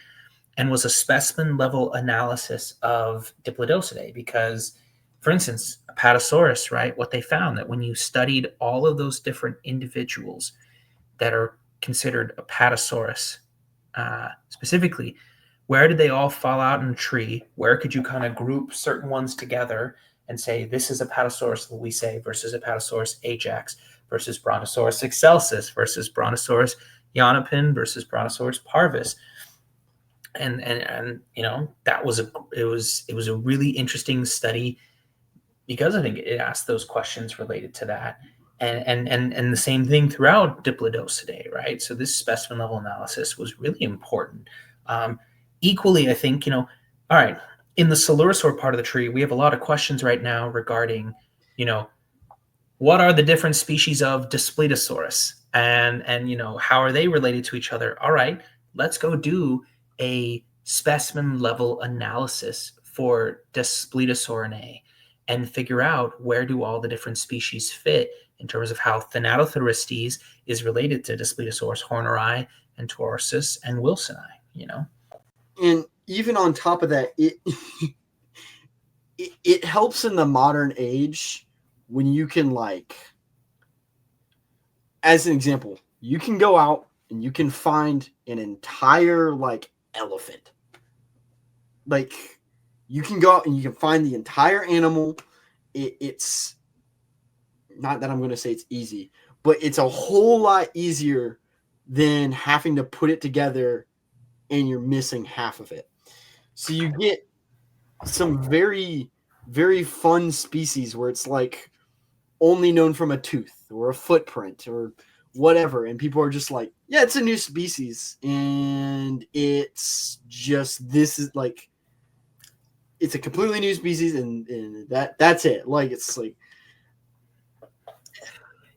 and was a specimen level analysis of Diplodocidae. Because, for instance, Apatosaurus, right? What they found that when you studied all of those different individuals that are considered Apatosaurus, specifically, where did they all fall out in a tree? Where could you kind of group certain ones together and say, this is Apatosaurus louisei versus Apatosaurus ajax versus Brontosaurus excelsus versus Brontosaurus yanapin versus Brontosaurus parvus? And you know, that was it was a really interesting study, because I think it asked those questions related to that. And the same thing throughout Diplodocidae, right? So this specimen level analysis was really important. Equally, I think, you know, all right, in the Coelurosaur part of the tree, we have a lot of questions right now regarding, you know, what are the different species of Daspletosaurus, and you know, how are they related to each other? All right, let's go do a specimen level analysis for Daspletosaurinae and figure out where do all the different species fit in terms of how Thanatothoristes is related to Daspletosaurus horneri and Taurosus and wilsoni, you know? And even on top of that, it helps in the modern age when you can, like, as an example, you can go out and you can find an entire, like, elephant. Like, you can go out and you can find the entire animal. It's not that I'm going to say it's easy, but it's a whole lot easier than having to put it together and you're missing half of it. So you get some very, very fun species where it's like only known from a tooth or a footprint or whatever. And people are just like, yeah, it's a new species. And it's just, this is like, it's a completely new species, and that's it. Like, it's like,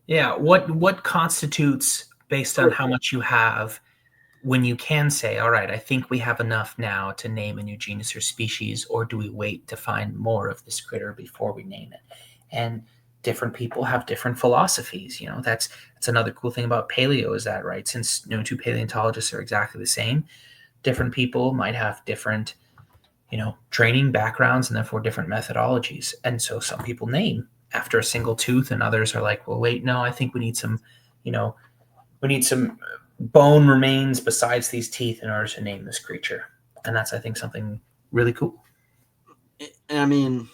yeah. What constitutes, based on how much you have, when you can say, all right, I think we have enough now to name a new genus or species, or do we wait to find more of this critter before we name it? And different people have different philosophies. You know, that's another cool thing about paleo, is that, right, since no two paleontologists are exactly the same, different people might have different, you know, training backgrounds and therefore different methodologies. And so some people name after a single tooth, and others are like, well, wait, no, I think we need some, you know, we need some bone remains besides these teeth in order to name this creature. And that's, I think, something really cool. I mean,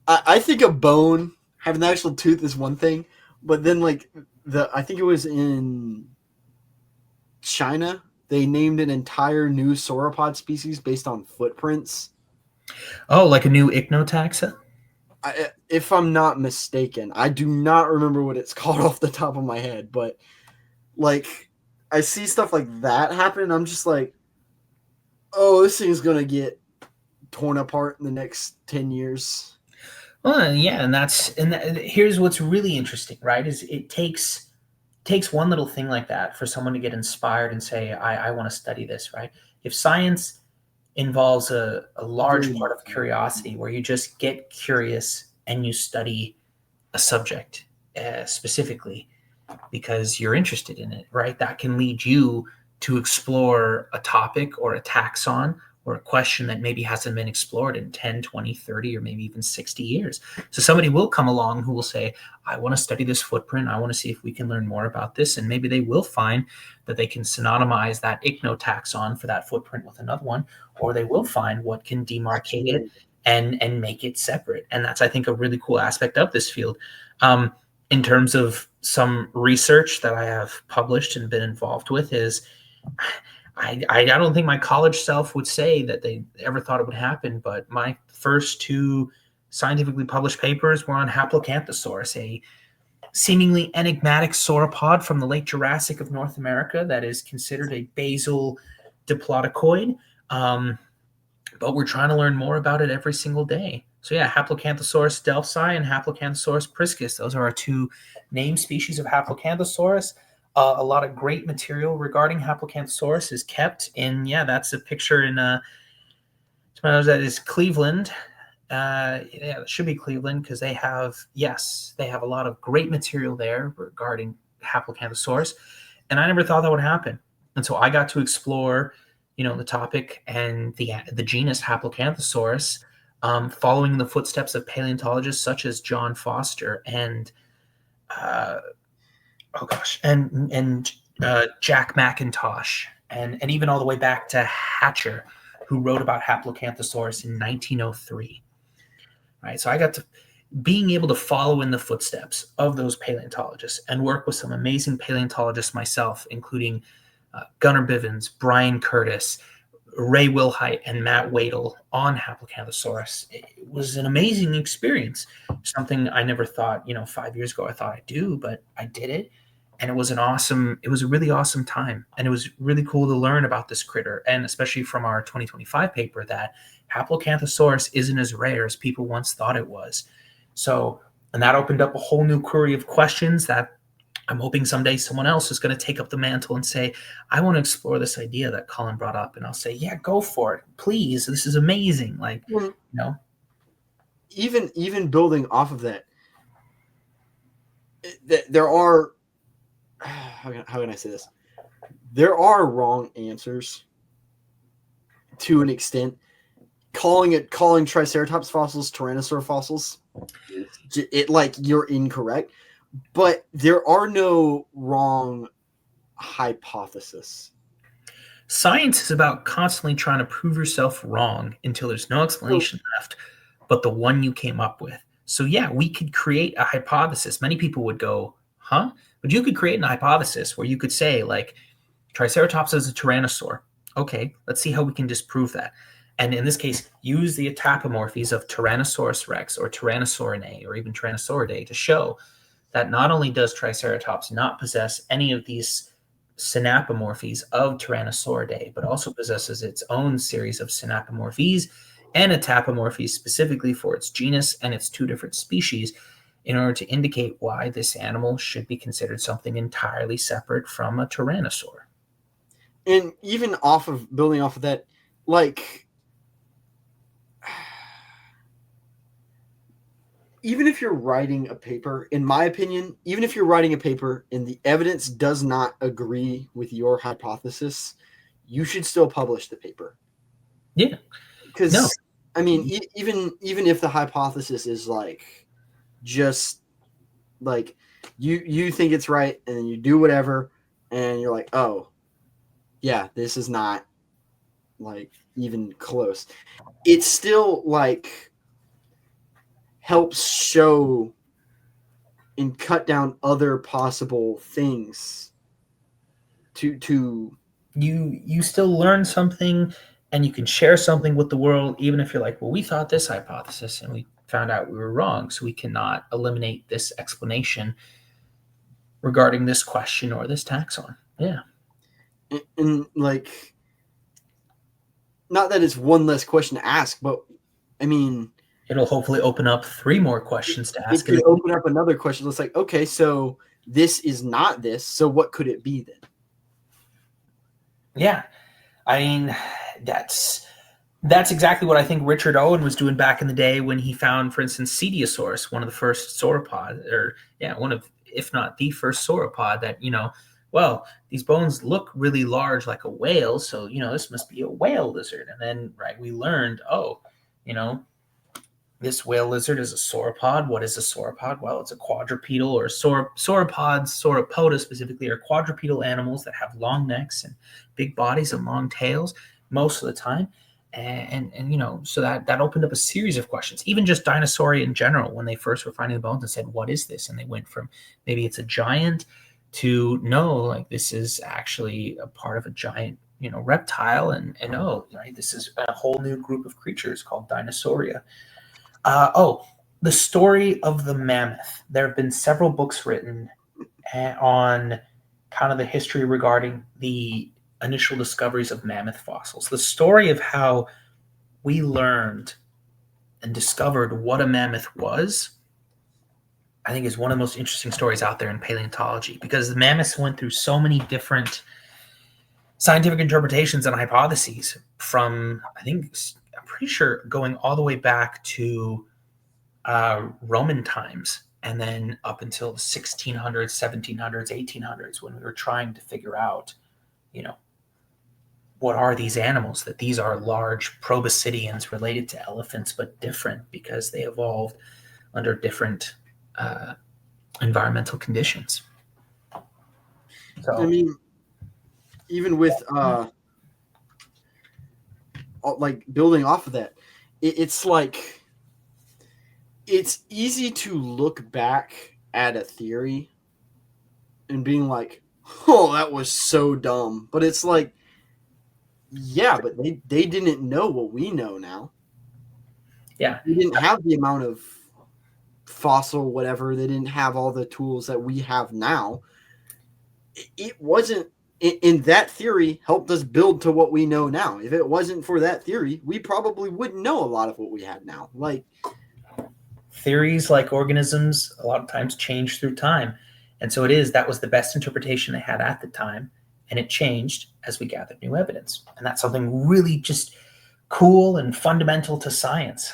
I think a bone, having the actual tooth is one thing, but then, like, I think it was in China, they named an entire new sauropod species based on footprints. Oh, like a new ichnotaxa? If I'm not mistaken, I do not remember what it's called off the top of my head, but like, I see stuff like that happen, and I'm just like, oh, this thing's gonna get torn apart in the next 10 years. Well, yeah, and here's what's really interesting, right? Is it takes one little thing like that for someone to get inspired and say, I want to study this, right? If science involves a large part of curiosity, where you just get curious and you study a subject specifically because you're interested in it, right? That can lead you to explore a topic or a taxon or a question that maybe hasn't been explored in 10, 20, 30, or maybe even 60 years. So somebody will come along who will say, I want to study this footprint. I want to see if we can learn more about this. And maybe they will find that they can synonymize that ichnotaxon for that footprint with another one, or they will find what can demarcate it and make it separate. And that's, I think, a really cool aspect of this field. In terms of some research that I have published and been involved with is, I don't think my college self would say that they ever thought it would happen, but my first 2 scientifically published papers were on Haplocanthosaurus, a seemingly enigmatic sauropod from the late Jurassic of North America that is considered a basal diplodocoid. But we're trying to learn more about it every single day. So yeah, Haplocanthosaurus delphi and Haplocanthosaurus priscus. Those are our 2 named species of Haplocanthosaurus. A lot of great material regarding Haplocanthosaurus is kept in, that's a picture in, that is Cleveland. It should be Cleveland because they have a lot of great material there regarding Haplocanthosaurus. And I never thought that would happen. And so I got to explore, the topic and the genus Haplocanthosaurus, following the footsteps of paleontologists such as John Foster and Jack McIntosh, and even all the way back to Hatcher, who wrote about Haplocanthosaurus in 1903. Right, so I got to being able to follow in the footsteps of those paleontologists and work with some amazing paleontologists myself, including Gunnar Bivens, Brian Curtis, Ray Wilhite, and Matt Wadle on Haplocanthosaurus. It was an amazing experience. Something I never thought, 5 years ago I thought I'd do, but I did it. And it was a really awesome time. And it was really cool to learn about this critter. And especially from our 2025 paper, that Haplocanthosaurus isn't as rare as people once thought it was. So, and that opened up a whole new query of questions that I'm hoping someday someone else is going to take up the mantle and say, I want to explore this idea that Colin brought up. And I'll say, yeah, go for it. Please. This is amazing. Even building off of that, there are, how can I say this? There are wrong answers to an extent. Calling Triceratops fossils Tyrannosaur fossils, you're incorrect. But there are no wrong hypotheses. Science is about constantly trying to prove yourself wrong until there's no explanation left but the one you came up with. So yeah, we could create a hypothesis. Many people would go, huh? But you could create a hypothesis where you could say, Triceratops is a tyrannosaur. Okay, let's see how we can disprove that. And in this case, use the autapomorphies of Tyrannosaurus rex or Tyrannosauridae or even Tyrannosauridae to show that not only does Triceratops not possess any of these synapomorphies of Tyrannosauridae, but also possesses its own series of synapomorphies and autapomorphies specifically for its genus and its 2 different species, in order to indicate why this animal should be considered something entirely separate from a tyrannosaur. And even building off of that, even if you're writing a paper, in my opinion, even if you're writing a paper and the evidence does not agree with your hypothesis, you should still publish the paper. Yeah. Because, even if the hypothesis is just you think it's right and then you do whatever and you're like, oh, yeah, this is not even close. It's still helps show and cut down other possible things to you still learn something and you can share something with the world, even if you're like, well, we thought this hypothesis and we found out we were wrong, so we cannot eliminate this explanation regarding this question or this taxon. Yeah. And not that it's one less question to ask, but it'll hopefully open up 3 more questions to ask. It could open up another question. It's okay, so this is not this. So what could it be then? Yeah. That's exactly what I think Richard Owen was doing back in the day when he found, for instance, Cetiosaurus, one of the first sauropods, one of, if not the first sauropod that, well, these bones look really large like a whale, so, this must be a whale lizard. And then, right, we learned, this whale lizard is a sauropod. What is a sauropod? Well, it's a quadrupedal, or sauropods, sauropoda specifically, are quadrupedal animals that have long necks and big bodies and long tails most of the time. And so that opened up a series of questions. Even just Dinosauria in general, when they first were finding the bones and said, what is this? And they went from maybe it's a giant to no, like this is actually a part of a giant, reptile. And right, this is a whole new group of creatures called Dinosauria. The story of the mammoth. There have been several books written on kind of the history regarding the initial discoveries of mammoth fossils. The story of how we learned and discovered what a mammoth was, I think, is one of the most interesting stories out there in paleontology, because the mammoths went through so many different scientific interpretations and hypotheses from, I'm pretty sure, going all the way back to Roman times, and then up until the 1600s, 1700s, 1800s, when we were trying to figure out, what are these animals, that these are large proboscideans related to elephants, but different because they evolved under different environmental conditions. So, I mean, even with like building off of that, it's like it's easy to look back at a theory and being like, oh, that was so dumb. But it's like, yeah, but they didn't know what we know now. Yeah. They didn't have the amount of fossil whatever. They didn't have all the tools that we have now. It wasn't, in that theory, helped us build to what we know now. If it wasn't for that theory, we probably wouldn't know a lot of what we had now. Like, theories, like organisms, a lot of times change through time. And so that was the best interpretation they had at the time. And it changed as we gathered new evidence. And that's something really just cool and fundamental to science.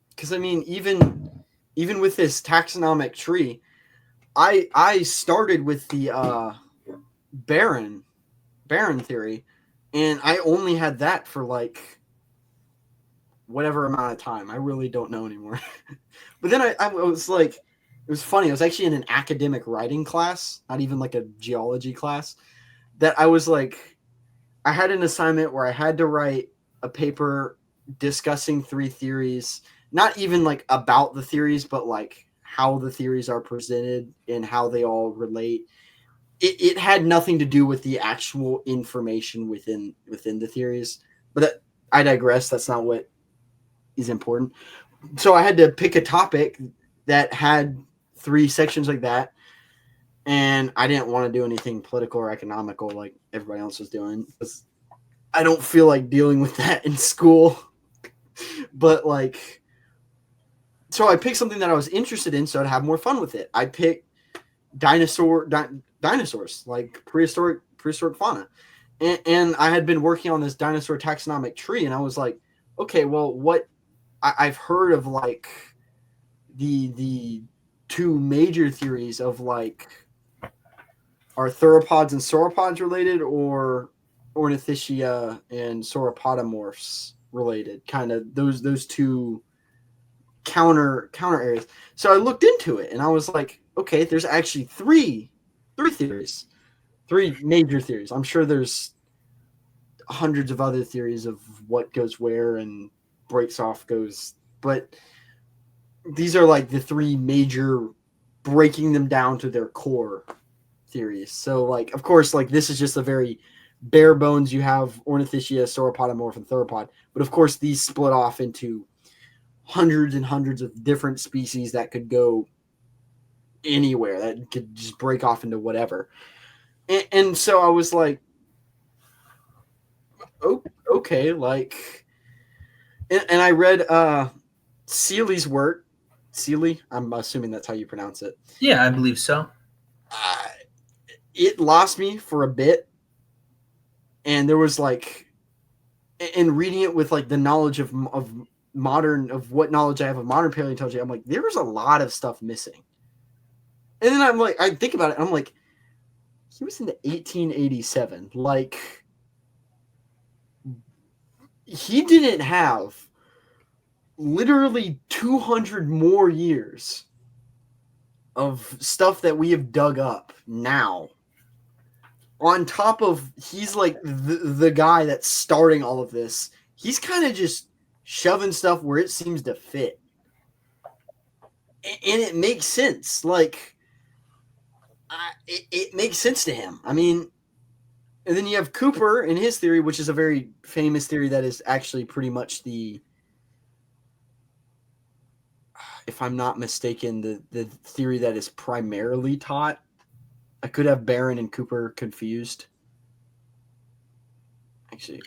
Because, I mean, even with this taxonomic tree, I started with the barren theory, and I only had that for like whatever amount of time. I really don't know anymore. But then I was like, it was funny. I was actually in an academic writing class, not even like a geology class, that I was like, I had an assignment where I had to write a paper discussing 3 theories, not even like about the theories, but like how the theories are presented and how they all relate. It had nothing to do with the actual information within the theories, but I digress. That's not what is important. So I had to pick a topic that had 3 sections like that, and I didn't want to do anything political or economical like everybody else was doing, because I don't feel like dealing with that in school. But like, so I picked something that I was interested in, so I'd have more fun with it. I picked dinosaurs, like prehistoric fauna, and I had been working on this dinosaur taxonomic tree, and I was like, okay, well, what I've heard of, like the 2 major theories of like, are theropods and sauropods related, or ornithischia and sauropodomorphs related? Kind of those 2 counter areas. So I looked into it, and I was like, okay, there's actually 3 theories, 3 major theories. I'm sure there's hundreds of other theories of what goes where and breaks off goes, but these are like the 3 major, breaking them down to their core theories. So like, of course, like this is just a very bare bones. You have ornithischia, sauropodomorph, and theropod, but of course these split off into hundreds and hundreds of different species that could go anywhere, that could just break off into whatever. And so I was like, oh, okay, like, and I read Seeley's work. Seeley, I'm assuming that's how you pronounce it. Yeah, I believe so. It lost me for a bit, and there was like, in reading it with like the knowledge of what knowledge I have of modern paleontology, I'm like, there was a lot of stuff missing. And then I'm like, I think about it, I'm like, he was in 1887. Like, he didn't have literally 200 more years of stuff that we have dug up now. On top of, he's like the guy that's starting all of this. He's kind of just shoving stuff where it seems to fit. And it makes sense. Like, it makes sense to him. I mean, and then you have Cooper and his theory, which is a very famous theory that is actually pretty much the, if I'm not mistaken, the theory that is primarily taught. I could have Barron and Cooper confused. Actually.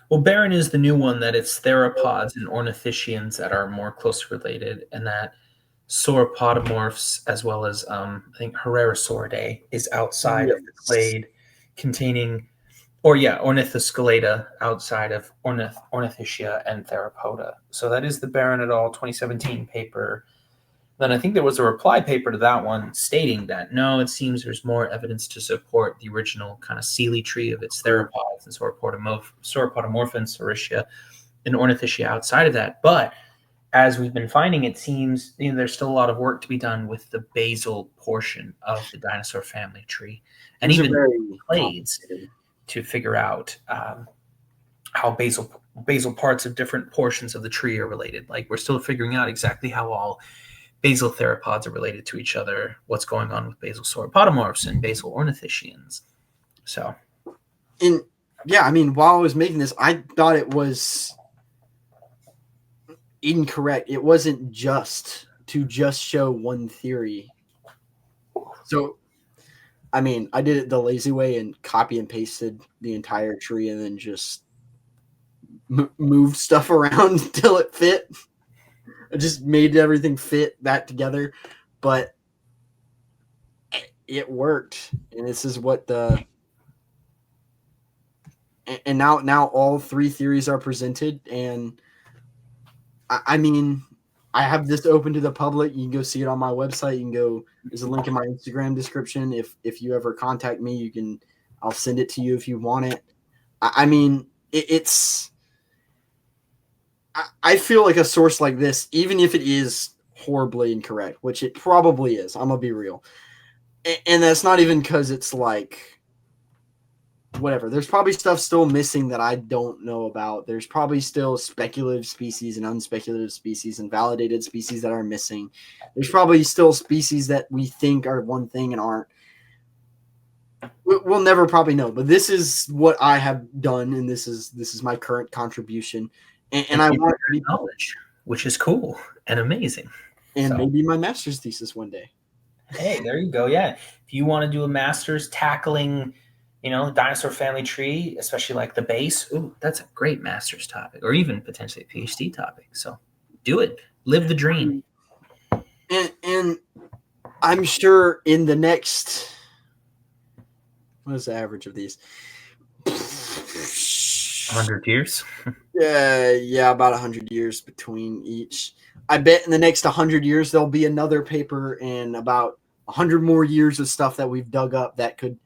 Well, Barron is the new one, that it's theropods and ornithischians that are more closely related, and that sauropodomorphs, as well as I think Herrerasauridae, is outside of the clade containing, ornithoscelata outside of ornithischia and theropoda. So that is the Barron et al. 2017 paper. Then I think there was a reply paper to that one stating that, no, it seems there's more evidence to support the original kind of Sealy tree of its theropods and Sauropodomorpha and Saurischia and Ornithischia outside of that. But as we've been finding, it seems there's still a lot of work to be done with the basal portion of the dinosaur family tree, and even clades to figure out how basal parts of different portions of the tree are related. Like, we're still figuring out exactly how all basal theropods are related to each other, what's going on with basal sauropodomorphs and basal ornithischians. So, I mean, while I was making this, I thought it was incorrect. It wasn't just to show one theory. So, I mean, I did it the lazy way and copy and pasted the entire tree and then just moved stuff around until it fit. I just made everything fit back together, but it worked. And this is what and now all three theories are presented. And I mean, I have this open to the public. You can go see it on my website. You can go, there's a link in my Instagram description. If you ever contact me, I'll send it to you if you want it. I mean, it's, I feel like a source like this, even if it is horribly incorrect, which it probably is, I'm going to be real. And that's not even because it's like, whatever. There's probably stuff still missing that I don't know about. There's probably still speculative species and unspeculative species and validated species that are missing. There's probably still species that we think are one thing and aren't. We'll never probably know, but this is what I have done, and this is my current contribution. And I want knowledge, which is cool and amazing. And maybe my master's thesis one day. Hey, there you go. Yeah. If you want to do a master's tackling, the dinosaur family tree, especially like the base, that's a great master's topic, or even potentially a PhD topic. So do it. Live the dream. And I'm sure in the next, what is the average of these? 100 years? Yeah, about 100 years between each. I bet in the next 100 years, there'll be another paper and about 100 more years of stuff that we've dug up that could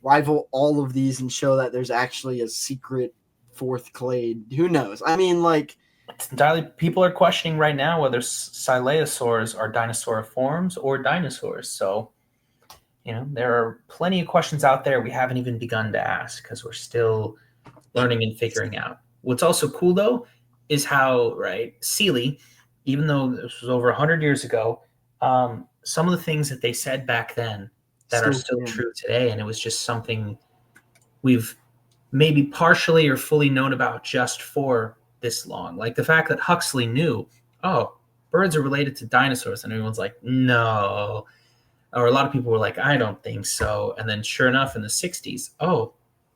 rival all of these and show that there's actually a secret fourth clade. Who knows? I mean, like, it's entirely, people are questioning right now whether coelosaurs are dinosauriforms or dinosaurs. So, there are plenty of questions out there we haven't even begun to ask because we're still learning and figuring out. What's also cool, though, is how, Sealy, even though this was over 100 years ago, some of the things that they said back then that are still true today, and it was just something we've maybe partially or fully known about just for this long. Like the fact that Huxley knew, birds are related to dinosaurs, and everyone's like, no. Or a lot of people were like, I don't think so. And then sure enough, in the 60s,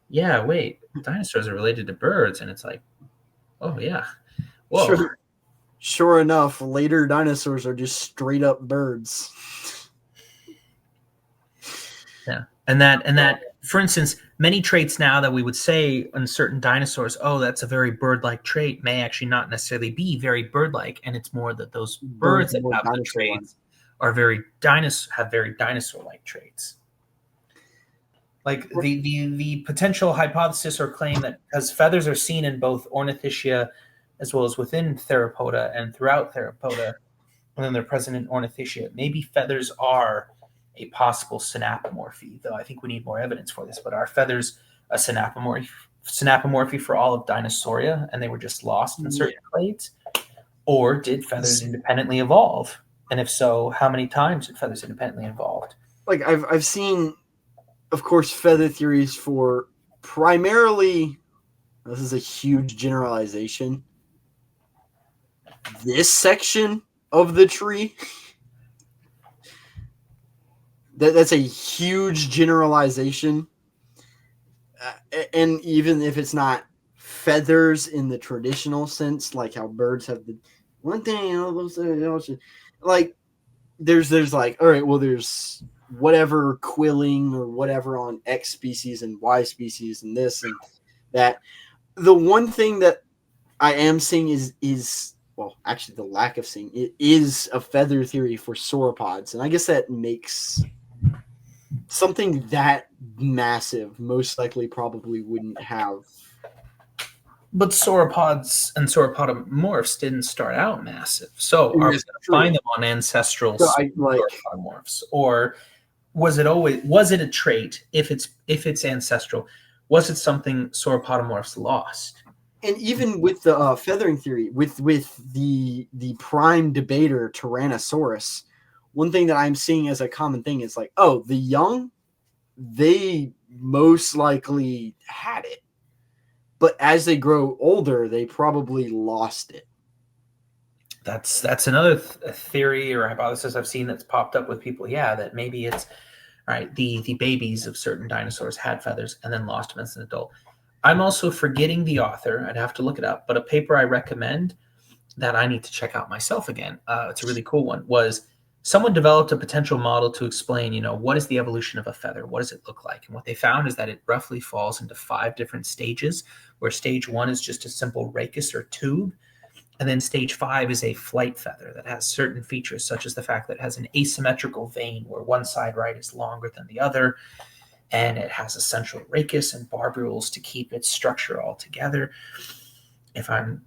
yeah, wait, dinosaurs are related to birds. And it's like, oh, yeah. Whoa. Sure enough, later dinosaurs are just straight up birds. Yeah. And that, for instance, many traits now that we would say in certain dinosaurs, that's a very bird-like trait, may actually not necessarily be very bird-like. And it's more that those birds that have the traits are have very dinosaur-like traits. Like the potential hypothesis or claim that because feathers are seen in both Ornithischia as well as within Theropoda and throughout Theropoda, and then they're present in Ornithischia, maybe feathers are a possible synapomorphy, though I think we need more evidence for this. But are feathers a synapomorphy for all of Dinosauria, and they were just lost in certain clades? Or did feathers independently evolve? And if so, how many times did feathers independently evolve? Like I've seen, of course, feather theories for primarily, this is a huge generalization, this section of the tree. That's a huge generalization. And even if it's not feathers in the traditional sense, like how birds have the one thing, like there's like, all right, well, there's whatever quilling or whatever on X species and Y species and this and that. The one thing that I am seeing is well, actually the lack of seeing it is a feather theory for sauropods. And I guess that makes something that massive most likely probably wouldn't have. But sauropods and sauropodomorphs didn't start out massive. So are we going to find them on ancestral sauropodomorphs? Or was it a trait if it's ancestral? Was it something sauropodomorphs lost? And even with the feathering theory, with the prime debater Tyrannosaurus, one thing that I'm seeing as a common thing is like, oh, the young, they most likely had it. But as they grow older, they probably lost it. That's another theory or hypothesis I've seen that's popped up with people. Yeah, that maybe it's right. The babies of certain dinosaurs had feathers and then lost them as an adult. I'm also forgetting the author. I'd have to look it up. But a paper I recommend that I need to check out myself again. It's a really cool one. Was someone developed a potential model to explain, what is the evolution of a feather? What does it look like? And what they found is that it roughly falls into 5 different stages, where stage 1 is just a simple rachis or tube. And then stage 5 is a flight feather that has certain features, such as the fact that it has an asymmetrical vein where one side right is longer than the other. And it has a central rachis and barbules to keep its structure all together. If I'm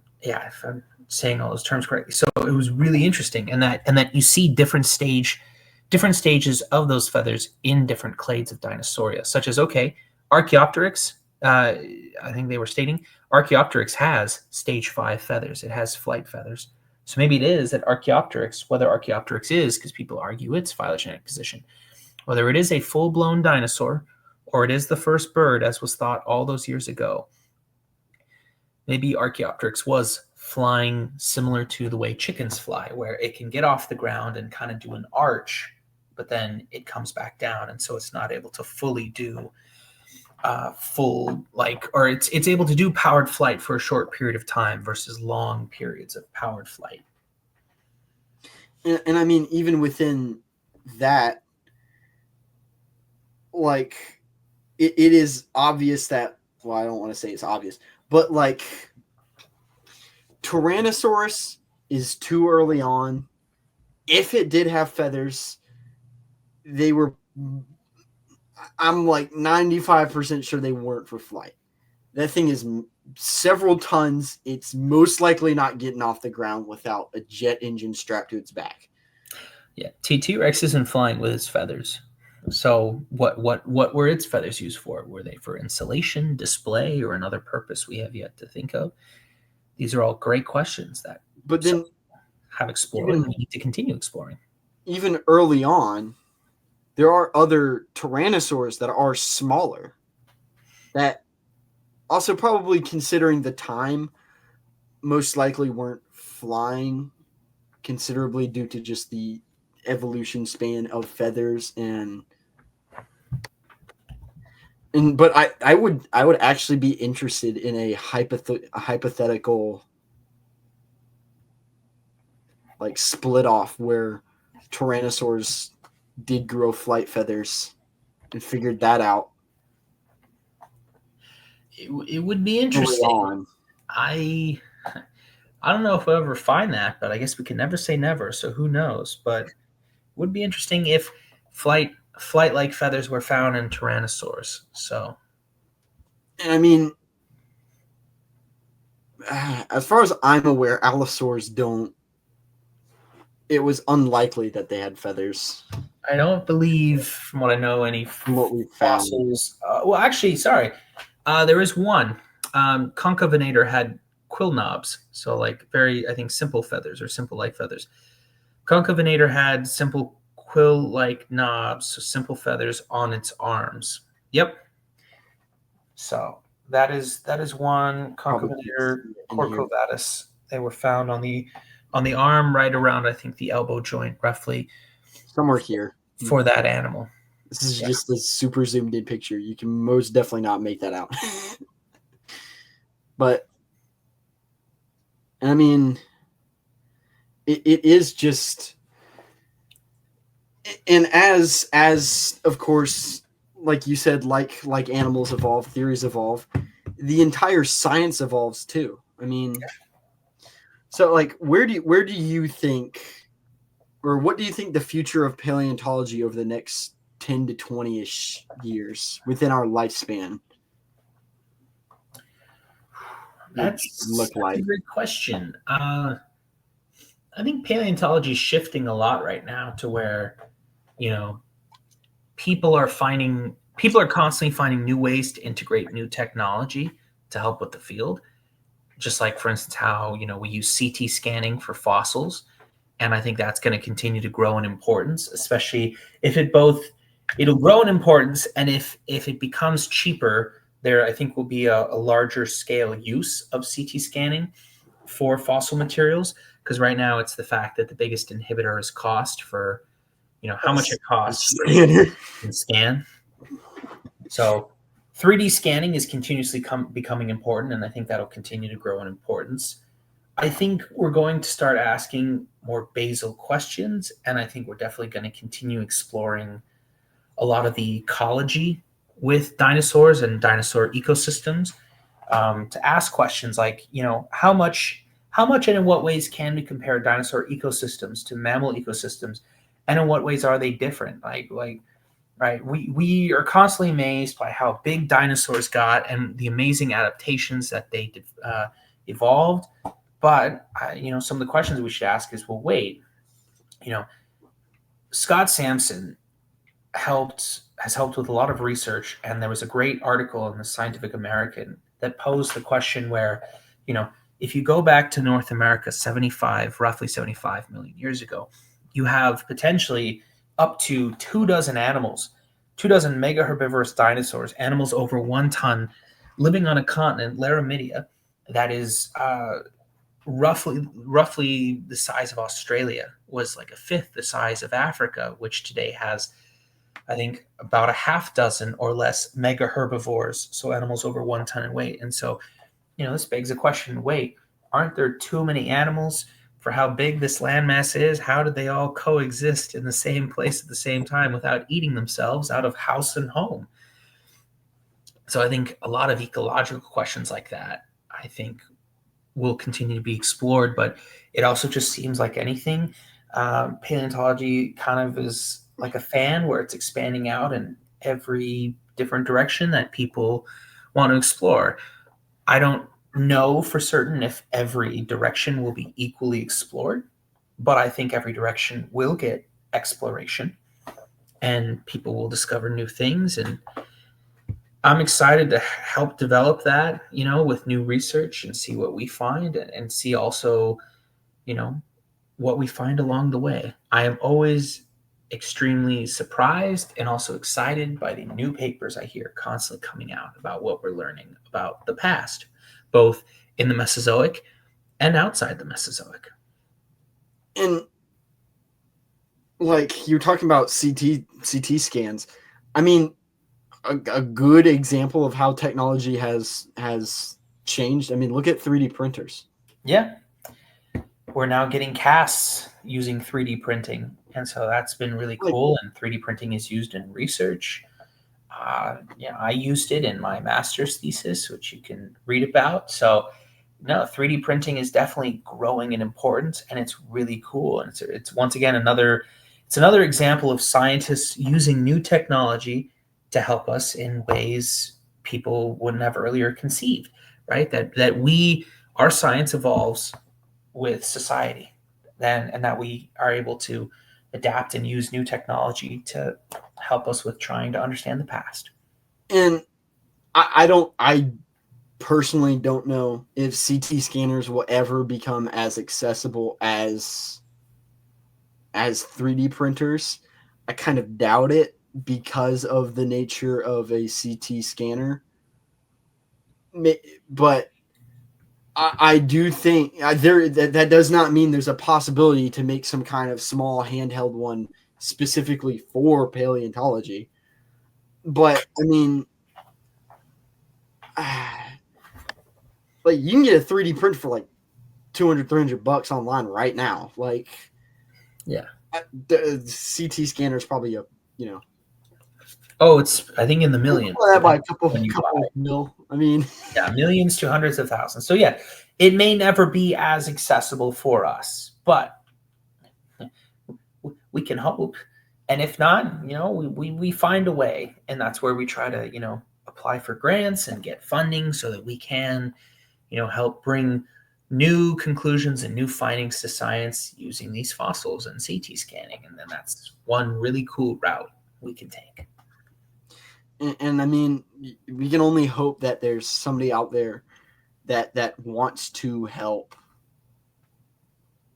saying all those terms correctly. So it was really interesting. And that you see different stages of those feathers in different clades of Dinosauria, such as, Archaeopteryx, I think they were stating, Archaeopteryx has stage 5 feathers. It has flight feathers. So maybe it is that Archaeopteryx, whether Archaeopteryx is, because people argue its phylogenetic position, whether it is a full-blown dinosaur or it is the first bird, as was thought all those years ago, maybe Archaeopteryx was flying similar to the way chickens fly, where it can get off the ground and kind of do an arch, but then it comes back down, and so it's not able to fully do it's able to do powered flight for a short period of time versus long periods of powered flight. And I mean, even within that, like, it is obvious that, well, I don't want to say it's obvious, but like Tyrannosaurus is too early on. If it did have feathers, I'm like 95% sure they weren't for flight. That thing is several tons. It's most likely not getting off the ground without a jet engine strapped to its back. Yeah, T-Rex isn't flying with its feathers. So what were its feathers used for? Were they for insulation, display, or another purpose we have yet to think of? These are all great questions that have explored and we need to continue exploring. Even early on, there are other tyrannosaurs that are smaller that also, probably considering the time, most likely weren't flying considerably due to just the evolution span of feathers but I would actually be interested in a hypothetical like split off where tyrannosaurs did grow flight feathers and figured that out. It would be interesting. I don't know if we'll ever find that, but I guess we can never say never, so who knows. But it would be interesting if flight flight-like feathers were found in tyrannosaurs. So, I mean, as far as I'm aware, allosaurs don't. It was unlikely that they had feathers. I don't believe, from what I know, any what we found. fossils. Well, actually, sorry. There is one. Concavenator had quill knobs, so like very, I think, simple feathers or simple-like feathers. Concavenator had simple quill-like knobs, so simple feathers on its arms. Yep. So that is one. Concavenator corcovatus. They were found on the arm, right around, I think, the elbow joint, roughly. Somewhere here. For that animal. This is just a super zoomed in picture. You can most definitely not make that out. But, I mean, it is just, and as of course, like you said, like animals evolve, theories evolve, the entire science evolves too. I mean, so like, where do you think, or what do you think the future of paleontology over the next 10 to 20-ish years within our lifespan? That's a great question. I think paleontology is shifting a lot right now to where, people are constantly finding new ways to integrate new technology to help with the field. Just like, for instance, how, we use CT scanning for fossils. And I think that's going to continue to grow in importance, especially if it'll grow in importance. And if it becomes cheaper, there, I think, will be a larger scale use of CT scanning for fossil materials. Because right now it's the fact that the biggest inhibitor is cost for, how much it costs to scan. So 3D scanning is continuously becoming important, and I think that'll continue to grow in importance. I think we're going to start asking more basal questions, and I think we're definitely going to continue exploring a lot of the ecology with dinosaurs and dinosaur ecosystems, to ask questions like, how much and in what ways can we compare dinosaur ecosystems to mammal ecosystems, and in what ways are they different? Right? We are constantly amazed by how big dinosaurs got and the amazing adaptations that they evolved. But some of the questions we should ask is, well, wait, Scott Sampson has helped with a lot of research, and there was a great article in the Scientific American that posed the question where, if you go back to North America roughly 75 million years ago, you have potentially up to 24 animals, 24 megaherbivorous dinosaurs, animals over 1 ton, living on a continent, Laramidia, that is roughly the size of Australia, was like a fifth the size of Africa, which today has, I think, about a half dozen or less mega herbivores, so animals over 1 ton in weight. And so, this begs the question, wait, aren't there too many animals for how big this landmass is? How did they all coexist in the same place at the same time without eating themselves out of house and home? So I think a lot of ecological questions like that, I think, will continue to be explored, but it also just seems like anything. Paleontology kind of is like a fan where it's expanding out in every different direction that people want to explore. I don't know for certain if every direction will be equally explored, but I think every direction will get exploration and people will discover new things. And I'm excited to help develop that, with new research and see what we find, and see also, what we find along the way. I am always extremely surprised and also excited by the new papers I hear constantly coming out about what we're learning about the past, both in the Mesozoic and outside the Mesozoic. And like you're talking about CT scans, I mean, a good example of how technology has changed. I mean, look at 3D printers. Yeah. We're now getting casts using 3D printing. And so that's been really cool. And 3D printing is used in research. I used it in my master's thesis, which you can read about. So, 3D printing is definitely growing in importance, and it's really cool. And it's once again it's another example of scientists using new technology to help us in ways people wouldn't have earlier conceived, right? That our science evolves with society, and that we are able to adapt and use new technology to help us with trying to understand the past. And I personally don't know if CT scanners will ever become as accessible as 3D printers. I kind of doubt it because of the nature of a CT scanner. But I do think that does not mean there's a possibility to make some kind of small handheld one specifically for paleontology. But I mean, like you can get a 3D print for like $200-$300 online right now. Like, yeah, the CT scanner is probably Oh, it's I think in the millions. By a couple mil. I mean, yeah, millions to hundreds of thousands. So yeah, it may never be as accessible for us, but we can hope. And if not, we find a way, and that's where we try to apply for grants and get funding so that we can help bring new conclusions and new findings to science using these fossils and CT scanning. And then that's one really cool route we can take. And I mean, we can only hope that there's somebody out there that wants to help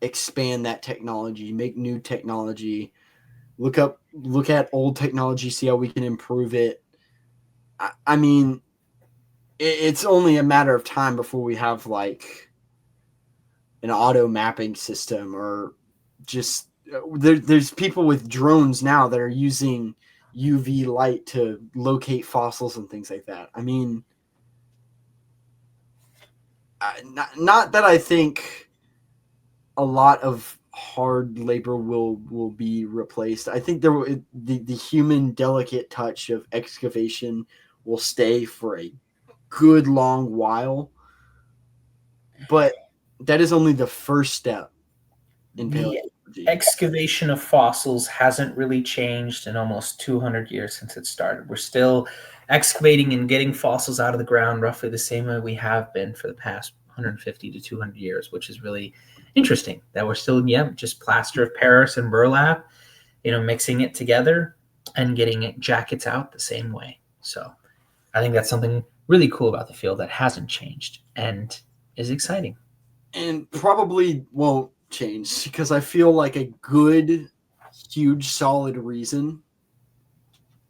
expand that technology, make new technology, look at old technology, see how we can improve it. I mean, it's only a matter of time before we have like an auto mapping system, or just there's people with drones now that are using UV light to locate fossils and things like that. I mean, not that I think a lot of hard labor will be replaced. I think the human delicate touch of excavation will stay for a good long while, but that is only the first step in paleontology. Excavation of fossils hasn't really changed in almost 200 years since it started. We're still excavating and getting fossils out of the ground roughly the same way we have been for the past 150 to 200 years, which is really interesting that we're still, just plaster of Paris and burlap, mixing it together and getting jackets out the same way. So I think that's something really cool about the field that hasn't changed and is exciting. And probably won't change, because I feel like a good, huge, solid reason,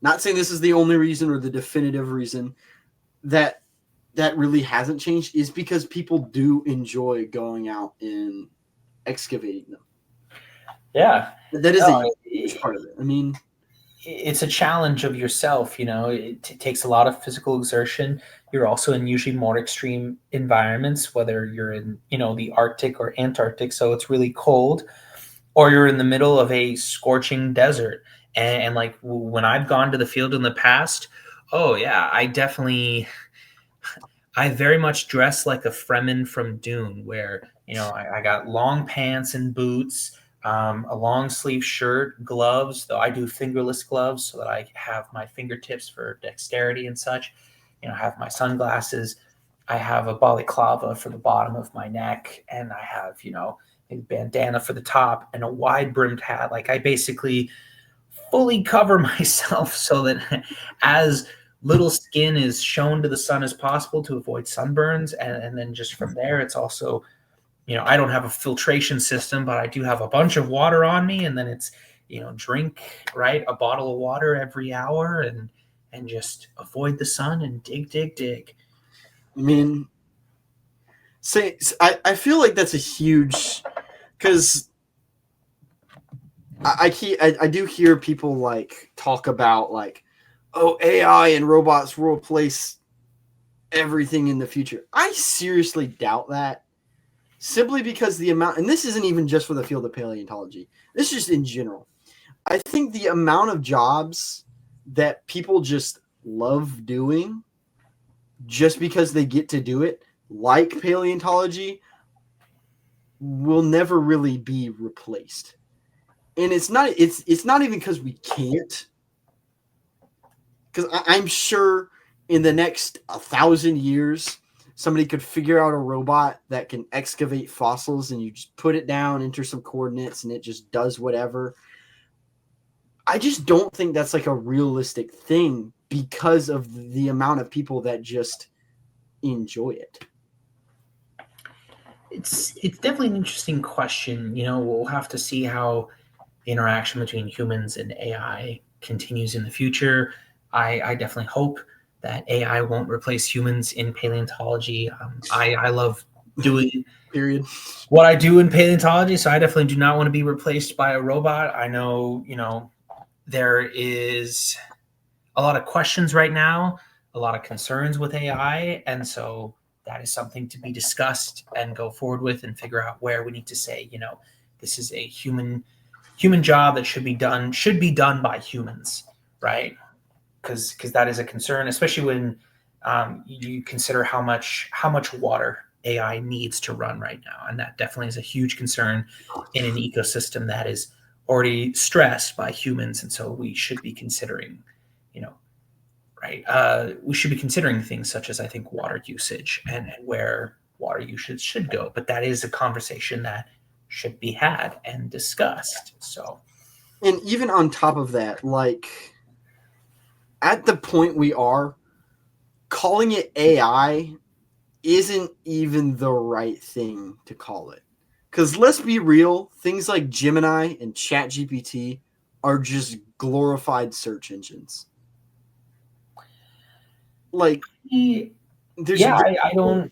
not saying this is the only reason or the definitive reason, that really hasn't changed is because people do enjoy going out and excavating them. Yeah. That is a huge part of it. I mean, it's a challenge of yourself, it takes a lot of physical exertion. You're also in usually more extreme environments, whether you're in, the Arctic or Antarctic, so it's really cold, or you're in the middle of a scorching desert. And like when I've gone to the field in the past, oh yeah, I very much dress like a Fremen from Dune, where, I got long pants and boots, a long sleeve shirt, gloves, though I do fingerless gloves so that I have my fingertips for dexterity and such. I have my sunglasses. I have a balaclava for the bottom of my neck, and I have, a bandana for the top and a wide brimmed hat. Like I basically fully cover myself so that as little skin is shown to the sun as possible to avoid sunburns. And then just from there, it's also, I don't have a filtration system, but I do have a bunch of water on me. And then it's, drink, right, a bottle of water every hour and just avoid the sun and dig. I mean, I feel like that's a huge, because I do hear people like talk about like, oh, AI and robots will replace everything in the future. I seriously doubt that, simply because the amount, and this isn't even just for the field of paleontology, this is just in general. I think the amount of jobs that people just love doing just because they get to do it, like paleontology, will never really be replaced. And it's not even because we can't. Because I'm sure in the next 1,000 years, somebody could figure out a robot that can excavate fossils, and you just put it down, enter some coordinates, and it just does whatever. I just don't think that's like a realistic thing because of the amount of people that just enjoy it. It's definitely an interesting question. We'll have to see how the interaction between humans and AI continues in the future. I definitely hope that AI won't replace humans in paleontology. I love doing what I do in paleontology, so I definitely do not want to be replaced by a robot. I know, there is a lot of questions right now, a lot of concerns with AI, and so that is something to be discussed and go forward with and figure out where we need to say, this is a human job that should be done by humans, right? Because that is a concern, especially when you consider how much water AI needs to run right now, and that definitely is a huge concern in an ecosystem that is already stressed by humans, and so we should be considering, we should be considering things such as, I think, water usage and where water usage should go. But that is a conversation that should be had and discussed. So, and even on top of that, like at the point we are, calling it AI isn't even the right thing to call it. Because let's be real, things like Gemini and ChatGPT are just glorified search engines. Like, I don't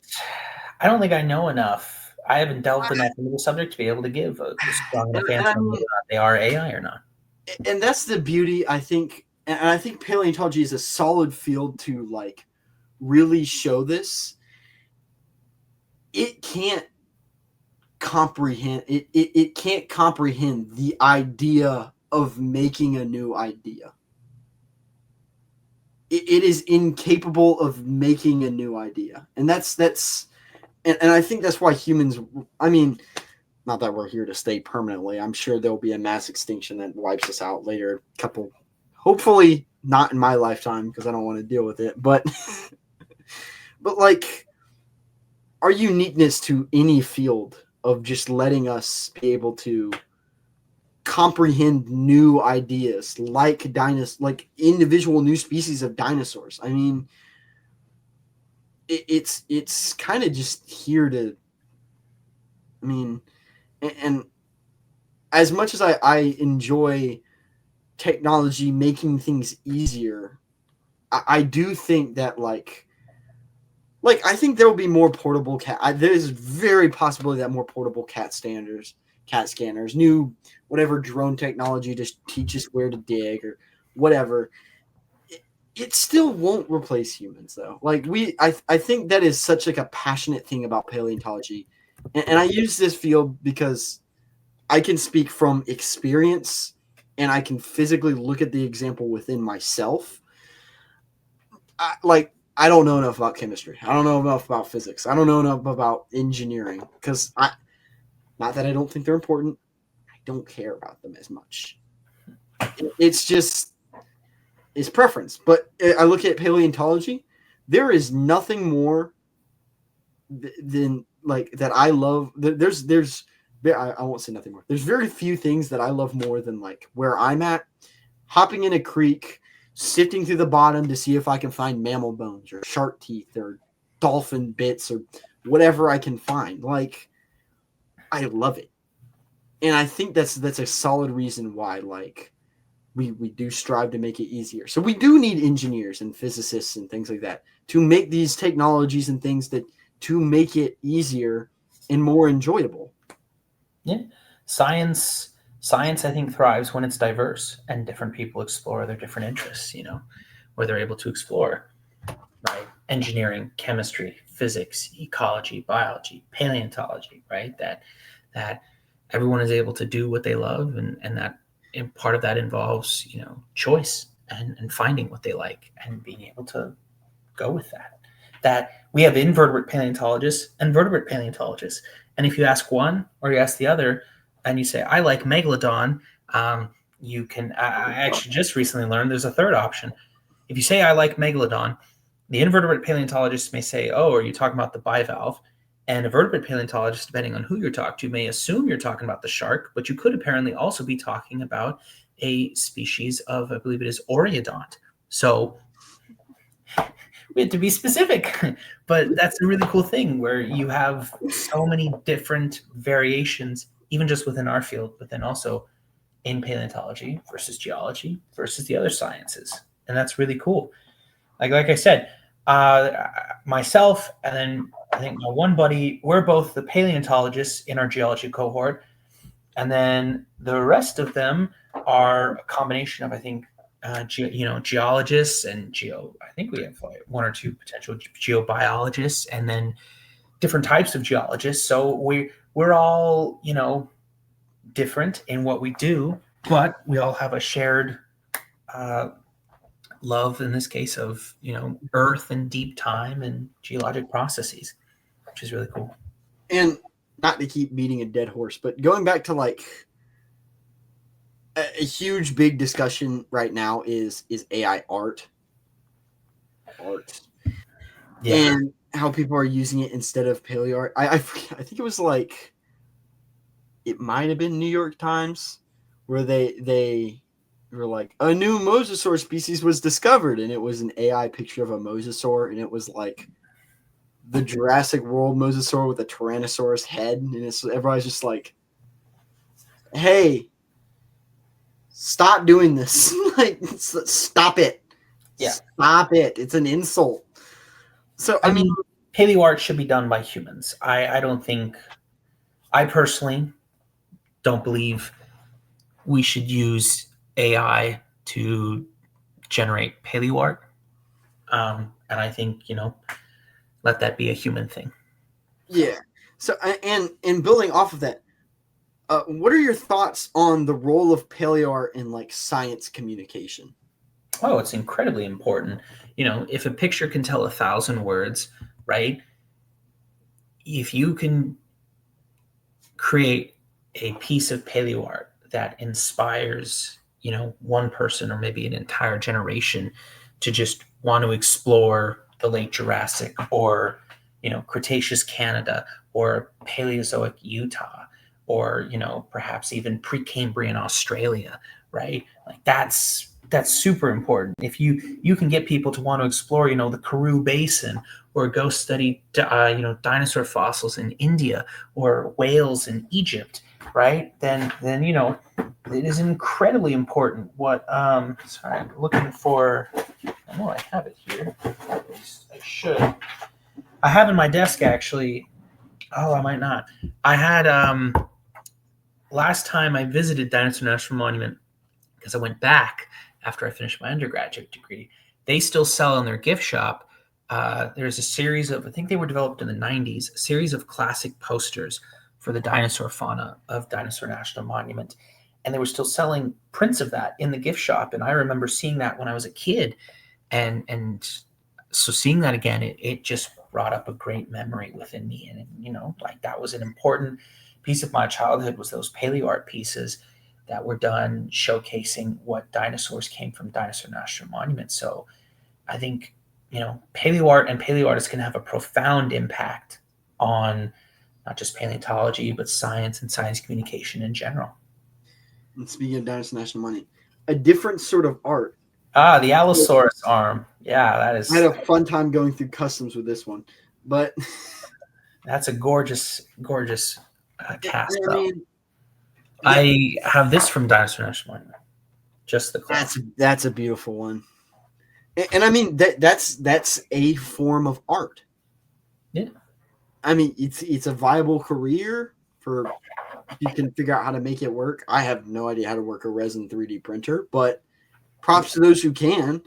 think I know enough. I haven't delved enough into the subject to be able to give a strong enough answer on whether or not they are AI or not. And that's the beauty, I think. And I think paleontology is a solid field to like really show this. It can't comprehend it can't comprehend the idea of making a new idea. It is incapable of making a new idea. And that's and I think that's why humans, I mean, not that we're here to stay permanently. I'm sure there'll be a mass extinction that wipes us out later. Hopefully not in my lifetime, because I don't want to deal with it. But like our uniqueness to any field of just letting us be able to comprehend new ideas like individual new species of dinosaurs. I mean, it's kind of just here to, I mean, and as much as I enjoy technology making things easier, I do think that like I think there will be more portable there's very possibility that more portable CAT scanners, new whatever drone technology to teach us where to dig or whatever. It still won't replace humans though. Like I think that is such like a passionate thing about paleontology. And I use this field because I can speak from experience and I can physically look at the example within myself. I don't know enough about chemistry. I don't know enough about physics. I don't know enough about engineering because not that I don't think they're important. I don't care about them as much. It's preference. But I look at paleontology. There is nothing more than like that I love. I won't say nothing more. There's very few things that I love more than like where I'm at, hopping in a creek, sifting through the bottom to see if I can find mammal bones or shark teeth or dolphin bits or whatever I can find. Like, I love it. And I think that's a solid reason why like we do strive to make it easier. So we do need engineers and physicists and things like that to make these technologies and things to make it easier and more enjoyable. Yeah. Science, I think, thrives when it's diverse and different people explore their different interests, where they're able to explore, right? Engineering, chemistry, physics, ecology, biology, paleontology, right? That everyone is able to do what they love, and that part of that involves, choice and finding what they like and being able to go with that. That we have invertebrate paleontologists and vertebrate paleontologists. And if you ask one or you ask the other and you say, I like megalodon, You can. I actually just recently learned there's a third option. If you say I like megalodon, the invertebrate paleontologist may say, "Oh, are you talking about the bivalve?" And a vertebrate paleontologist, depending on who you're talking to, may assume you're talking about the shark, but you could apparently also be talking about a species of, I believe it is Oreodont. So we have to be specific, but that's a really cool thing where you have so many different variations, even just within our field, but then also in paleontology versus geology versus the other sciences. And that's really cool. Like I said, myself and then I think my one buddy, we're both the paleontologists in our geology cohort. And then the rest of them are a combination of, I think, geologists and I think we have like one or two potential geobiologists and then different types of geologists. So we're all, different in what we do, but we all have a shared love in this case of earth and deep time and geologic processes, which is really cool. And not to keep beating a dead horse, but going back to like a huge big discussion right now is AI art, yeah. And how people are using it instead of paleo art. I think it was like, it might have been New York Times where they were like, a new mosasaur species was discovered, and it was an AI picture of a mosasaur, and it was like the Jurassic World mosasaur with a Tyrannosaurus head, and everybody's just like, hey, stop doing this. Like, stop it. Yeah. Stop it. It's an insult. So I mean, paleo art should be done by humans. I personally don't believe we should use AI to generate paleo art. And I think, let that be a human thing. Yeah. So, and building off of that, what are your thoughts on the role of paleo art in like science communication? Oh, it's incredibly important. If a picture can tell 1,000 words, right? If you can create a piece of paleo art that inspires, one person or maybe an entire generation to just want to explore the late Jurassic or, Cretaceous Canada or Paleozoic Utah or, perhaps even Precambrian Australia, right? Like that's super important. If you can get people to want to explore, the Karoo Basin or go study, dinosaur fossils in India or whales in Egypt, right? Then it is incredibly important. What sorry, I'm looking for. I know I have it here. I should. I have in my desk actually. Oh, I might not. I had last time I visited Dinosaur National Monument because I went back after I finished my undergraduate degree. They still sell in their gift shop. There's a series of, I think they were developed in the 90s, a series of classic posters for the dinosaur fauna of Dinosaur National Monument. And they were still selling prints of that in the gift shop. And I remember seeing that when I was a kid. And so seeing that again, it just brought up a great memory within me. And, like that was an important piece of my childhood was those paleo art pieces that were done showcasing what dinosaurs came from Dinosaur National Monument. So I think, paleo art and paleo artists can have a profound impact on not just paleontology, but science and science communication in general. And speaking of Dinosaur National Monument, a different sort of art. The Allosaurus arm. Yeah, that is. I had a fun time going through customs with this one, but that's a gorgeous cast. I have this from Dinosaur National Monument. Just the class. That's a beautiful one, and I mean that's a form of art. Yeah, I mean it's a viable career for you can figure out how to make it work. I have no idea how to work a resin 3D printer, but props to those who can.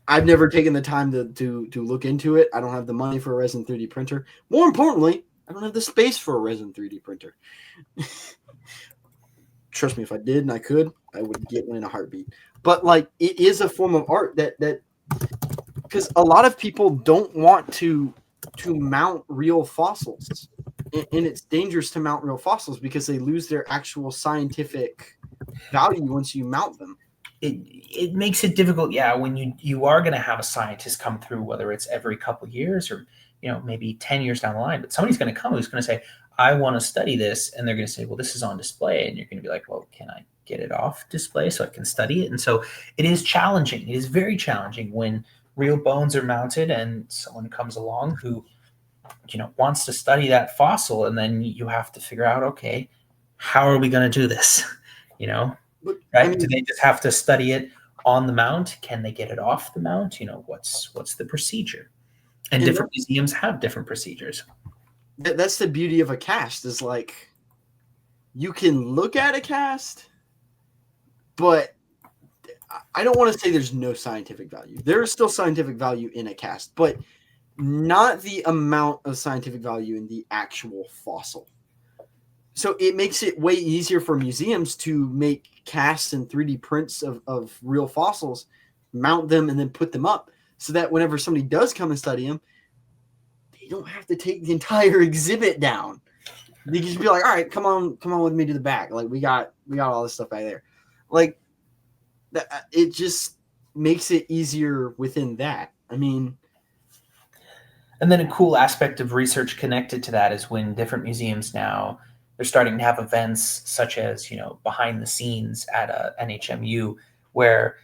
I've never taken the time to look into it. I don't have the money for a resin 3D printer. More importantly, I don't have the space for a resin 3D printer. Trust me, if I did and I could, I would get one in a heartbeat. But like, it is a form of art that because a lot of people don't want to mount real fossils. and it's dangerous to mount real fossils because they lose their actual scientific value once you mount them. It makes it difficult, yeah, when you are going to have a scientist come through, whether it's every couple of years or maybe 10 years down the line, but somebody's going to come who's going to say, I want to study this, and they're going to say, well, this is on display, and you're going to be like, well, can I get it off display so I can study it? And so it is challenging. It is very challenging when real bones are mounted and someone comes along who wants to study that fossil, and then you have to figure out, okay, how are we going to do this? Right? I mean, do they just have to study it on the mount? Can they get it off the mount? What's the procedure? And different museums have different procedures. That's the beauty of a cast, is like you can look at a cast, but I don't want to say there's no scientific value. There is still scientific value in a cast, but not the amount of scientific value in the actual fossil. So it makes it way easier for museums to make casts and 3D prints of real fossils, mount them, and then put them up so that whenever somebody does come and study them, they don't have to take the entire exhibit down. They can just be like, all right, come on with me to the back. Like we got all this stuff right there. Like that, it just makes it easier within that. I mean, and then a cool aspect of research connected to that is when different museums now, they're starting to have events such as, behind the scenes at a NHMU where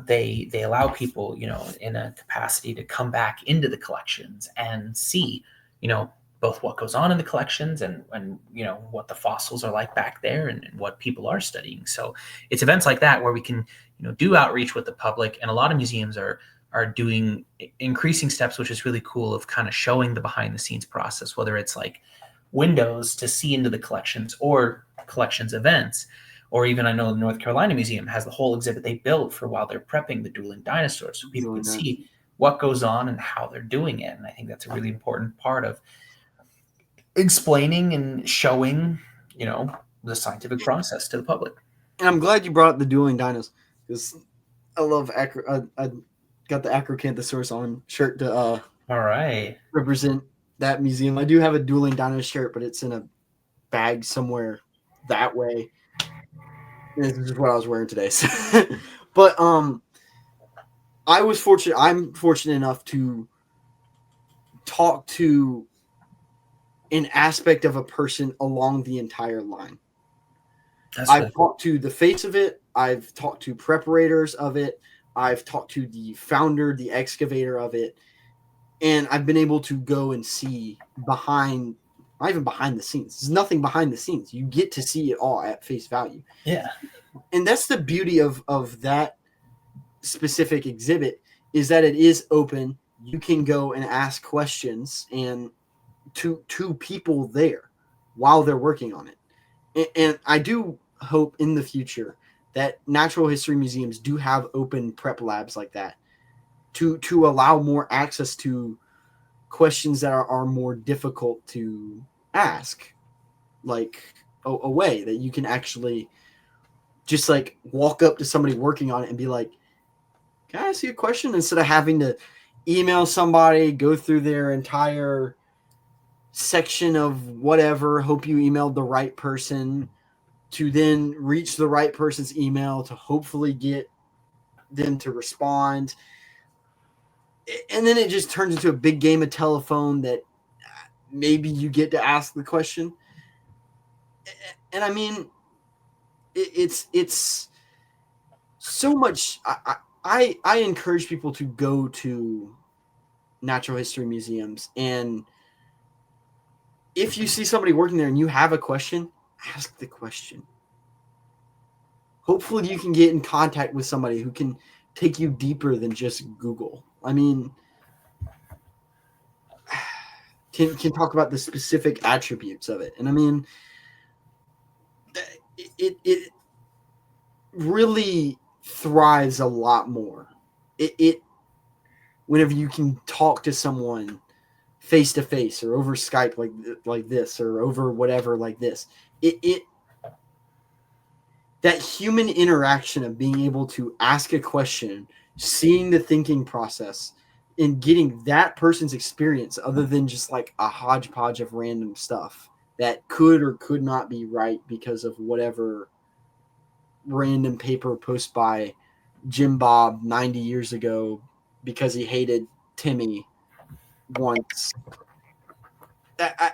they allow people, in a capacity to come back into the collections and see, both what goes on in the collections and what the fossils are like back there and what people are studying. So it's events like that where we can, do outreach with the public, and a lot of museums are doing increasing steps, which is really cool, of kind of showing the behind the scenes process, whether it's like windows to see into the collections or collections events, or even I know the North Carolina Museum has the whole exhibit they built for while they're prepping the dueling dinosaurs, so people can see what goes on and how they're doing it. And I think that's a really important part of explaining and showing, the scientific process to the public. And I'm glad you brought up the dueling dinos, because I love I got the Acrocanthosaurus on shirt to all right, represent that museum. I do have a dueling dino shirt, but it's in a bag somewhere that way. And this is what I was wearing today. So. But I'm fortunate enough to talk to an aspect of a person along the entire line. I've talked to the face of it. I've talked to preparators of it. I've talked to the founder, the excavator of it. And I've been able to go and see not even behind the scenes. There's nothing behind the scenes. You get to see it all at face value. Yeah. And that's the beauty of that specific exhibit, is that it is open. You can go and ask questions and to people there while they're working on it. And I do hope in the future that natural history museums do have open prep labs like that, to allow more access to questions that are more difficult to ask, like a way that you can actually just like walk up to somebody working on it and be like, can I ask you a question? Instead of having to email somebody, go through their entire section of whatever, hope you emailed the right person, to then reach the right person's email to hopefully get them to respond. And then it just turns into a big game of telephone that maybe you get to ask the question. And I mean, it's so much. I encourage people to go to natural history museums, and if you see somebody working there and you have a question, ask the question. Hopefully you can get in contact with somebody who can take you deeper than just Google. I mean, can talk about the specific attributes of it. And I mean, it really thrives a lot more. It whenever you can talk to someone face to face or over Skype like this, or over whatever like this, it that human interaction of being able to ask a question, seeing the thinking process, in getting that person's experience other than just like a hodgepodge of random stuff that could or could not be right because of whatever random paper posted by Jim Bob 90 years ago because he hated Timmy once.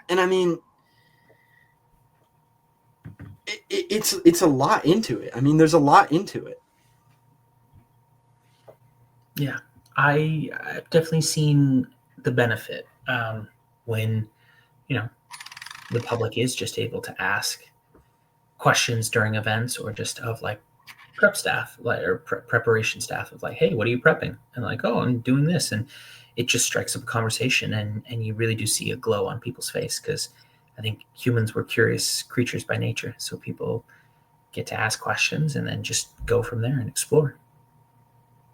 And I mean, it's a lot into it. I mean, there's a lot into it. Yeah, I've definitely seen the benefit when, the public is just able to ask questions during events, or just of like prep staff, or preparation staff of like, hey, what are you prepping? And like, oh, I'm doing this. And it just strikes up a conversation, and you really do see a glow on people's face, because I think humans were curious creatures by nature. So people get to ask questions and then just go from there and explore.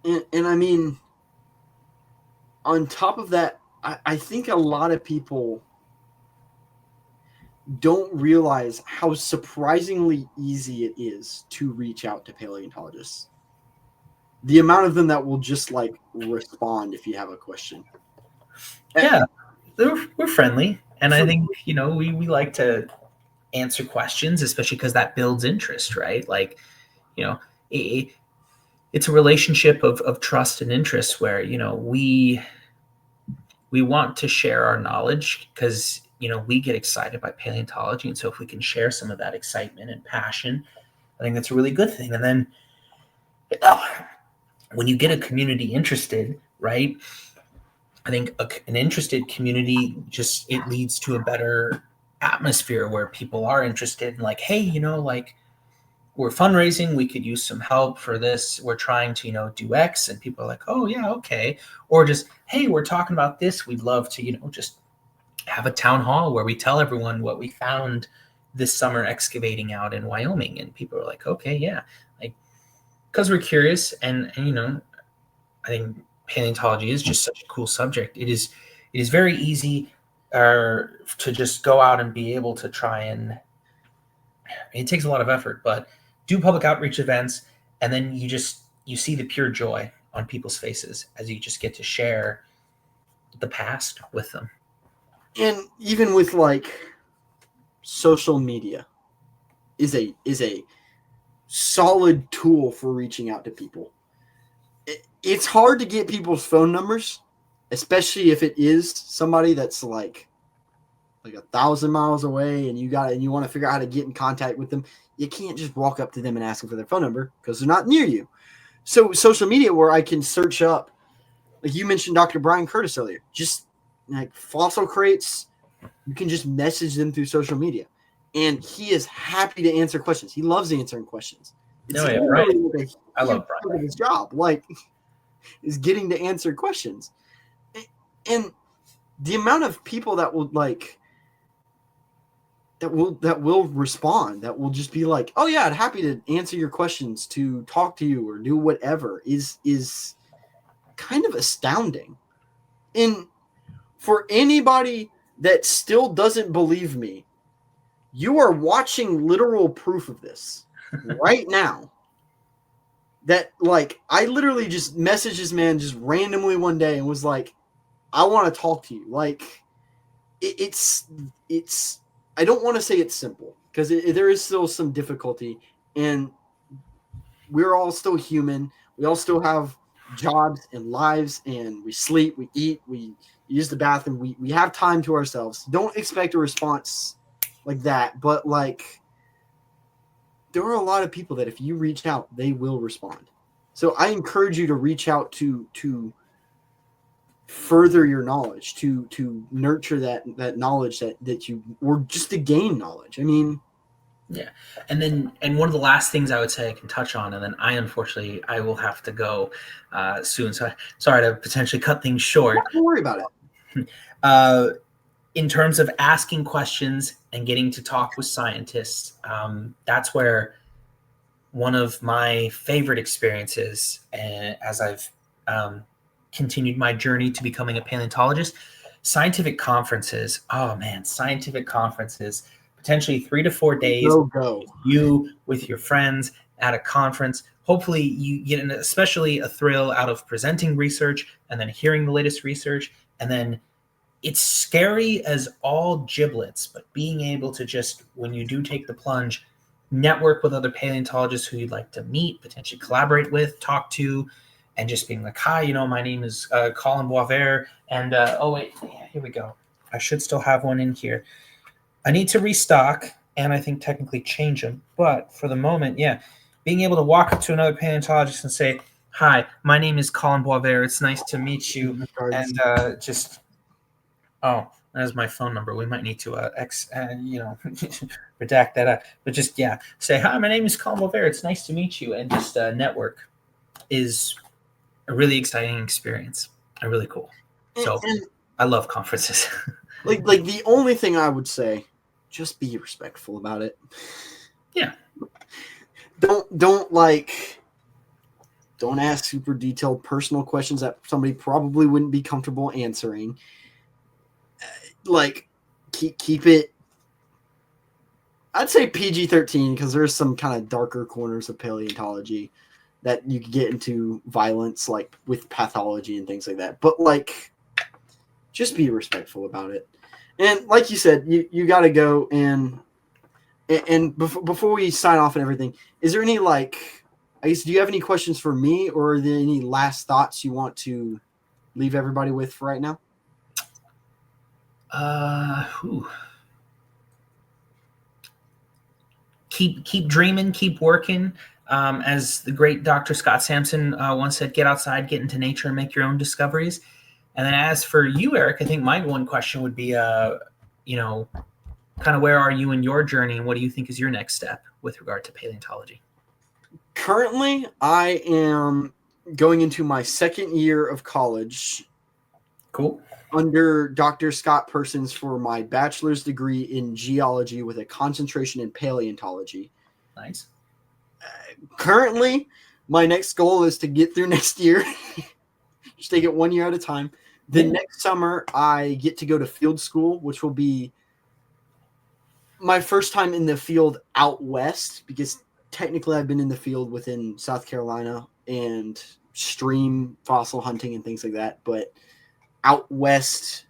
And I mean, on top of that, I think a lot of people don't realize how surprisingly easy it is to reach out to paleontologists. The amount of them that will just like respond if you have a question. Yeah, we're friendly. And I think, we like to answer questions, especially because that builds interest, right? Like, it's a relationship of trust and interest where, we want to share our knowledge because, we get excited by paleontology. And so if we can share some of that excitement and passion, I think that's a really good thing. And then when you get a community interested, right, I think an interested community it leads to a better atmosphere where people are interested in like, hey, like, we're fundraising, we could use some help for this. We're trying to, do X, and people are like, oh yeah, okay. Or just, hey, we're talking about this. We'd love to, just have a town hall where we tell everyone what we found this summer excavating out in Wyoming. And people are like, okay, yeah. Like, because we're curious, and I think paleontology is just such a cool subject. It is very easy to just go out and be able to try and, it takes a lot of effort, but do public outreach events, and then you see the pure joy on people's faces as you just get to share the past with them. And even with like social media is a solid tool for reaching out to people. It's hard to get people's phone numbers, especially if it is somebody that's like 1,000 miles away, and you want to figure out how to get in contact with them. You can't just walk up to them and ask them for their phone number because they're not near you. So social media, where I can search up, like you mentioned Dr. Brian Curtis earlier, just like fossil crates, you can just message them through social media, and he is happy to answer questions. He loves answering questions. Right. I love Brian. His job, like, is getting to answer questions, and the amount of people that will like. That will respond, that will just be like, oh yeah, I'm happy to answer your questions, to talk to you, or do whatever, is kind of astounding. And for anybody that still doesn't believe me, you are watching literal proof of this right now. That like, I literally just messaged this man just randomly one day and was like, I want to talk to you. Like, it's I don't want to say it's simple, because there is still some difficulty, and we're all still human. We all still have jobs and lives, and we sleep, we eat, we use the bathroom. We have time to ourselves. Don't expect a response like that, but like, there are a lot of people that if you reach out, they will respond. So I encourage you to reach out to further your knowledge, to nurture that knowledge that you, or just to gain knowledge. I mean, yeah. And one of the last things I would say I can touch on, and then unfortunately I will have to go soon, so sorry to potentially cut things short. Don't worry about it. In terms of asking questions and getting to talk with scientists, that's where one of my favorite experiences, as I've continued my journey to becoming a paleontologist, scientific conferences. Oh man, scientific conferences, potentially 3 to 4 days. Go. You with your friends at a conference hopefully you get especially a thrill out of presenting research and then hearing the latest research. And then it's scary as all giblets, but being able to just, when you do take the plunge, network with other paleontologists who you'd like to meet, potentially collaborate with, talk to, and just being like, hi, my name is Colin Boisvert. And, oh, wait, here we go. I should still have one in here. I need to restock and I think technically change them. But for the moment, being able to walk up to another paleontologist and say, hi, my name is Colin Boisvert. It's nice to meet you. And there's my phone number. We might need to redact that out. But just, say, hi, my name is Colin Boisvert. It's nice to meet you. And just network is a really exciting experience and really cool. So I love conferences. like the only thing I would say, just be respectful about it. Yeah. Don't ask super detailed personal questions that somebody probably wouldn't be comfortable answering. Keep it, I'd say PG-13, because there's some kind of darker corners of paleontology that you could get into violence, like with pathology and things like that. But just be respectful about it. And like you said, you got to go and before we sign off and everything, is there any I guess, do you have any questions for me, or are there any last thoughts you want to leave everybody with for right now? Keep dreaming, keep working. As the great Dr. Scott Sampson once said, get outside, get into nature, and make your own discoveries. And then as for you, Eric, I think my one question would be, kind of where are you in your journey, and what do you think is your next step with regard to paleontology? Currently, I am going into my second year of college. Cool. Under Dr. Scott Persons for my bachelor's degree in geology with a concentration in paleontology. Nice. Currently, my next goal is to get through next year. Just take it 1 year at a time. Then next summer, I get to go to field school, which will be my first time in the field out west, because technically I've been in the field within South Carolina and stream fossil hunting and things like that. But out west,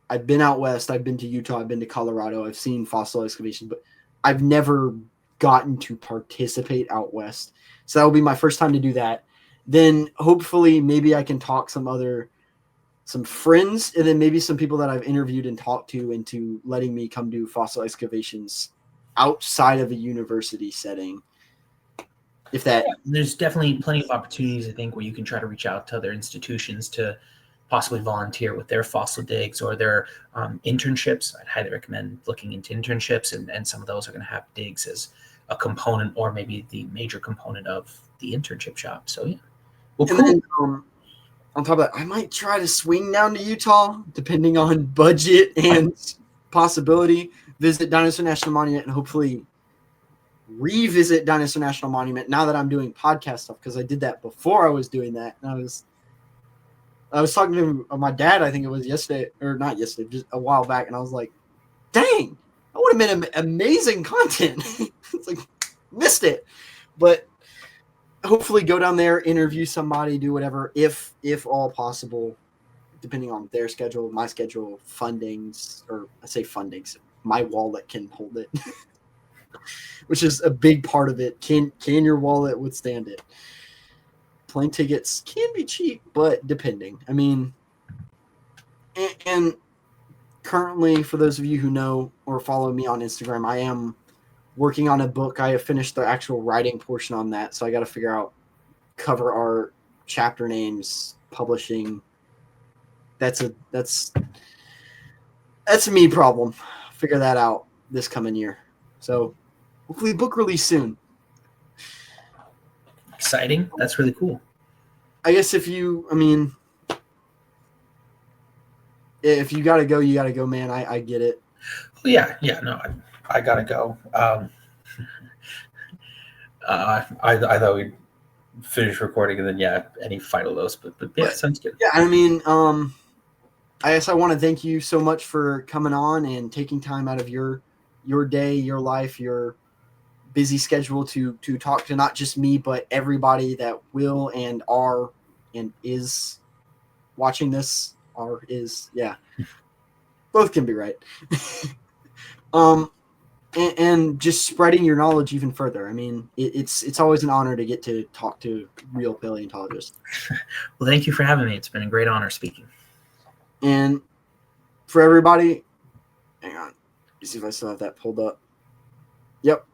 I've been out west. I've been to Utah. I've been to Colorado. I've seen fossil excavations, but I've never gotten to participate out west. So that will be my first time to do that. Then hopefully maybe I can talk some friends, and then maybe some people that I've interviewed and talked to into letting me come do fossil excavations outside of a university setting. There's definitely plenty of opportunities, I think, where you can try to reach out to other institutions to possibly volunteer with their fossil digs or their internships. I'd highly recommend looking into internships, and some of those are going to have digs as a component, or maybe the major component of the internship shop. So yeah. Well, cool. Then, on top of that, I might try to swing down to Utah, depending on budget and possibility, visit Dinosaur National Monument, and hopefully revisit Dinosaur National Monument now that I'm doing podcast stuff, because I did that before I was doing that. And I was talking to my dad, I think it was yesterday, or not yesterday, just a while back, and I was like, dang, that would have been amazing content. It's like, missed it. But hopefully go down there, interview somebody, do whatever, if all possible, depending on their schedule, my schedule, fundings, or I say fundings, my wallet can hold it, which is a big part of it. Can your wallet withstand it? Plane tickets can be cheap, but depending. I mean, and currently, for those of you who know or follow me on Instagram, I am working on a book. I have finished the actual writing portion on that, so I got to figure out cover art, chapter names, publishing. That's a me problem. Figure that out this coming year. So hopefully book release soon. Exciting. That's really cool. I guess if you got to go, you got to go, man. I get it. Yeah. No, I got to go. I thought we'd finish recording and then, any final those. But sounds good. Yeah, I guess I want to thank you so much for coming on and taking time out of your day, your life, your busy schedule to talk to not just me, but everybody that will and are and is watching this. Both can be right. And just spreading your knowledge even further. I mean, it's always an honor to get to talk to real paleontologists. Well, thank you for having me. It's been a great honor speaking. And for everybody, hang on. Let me see if I still have that pulled up. Yep.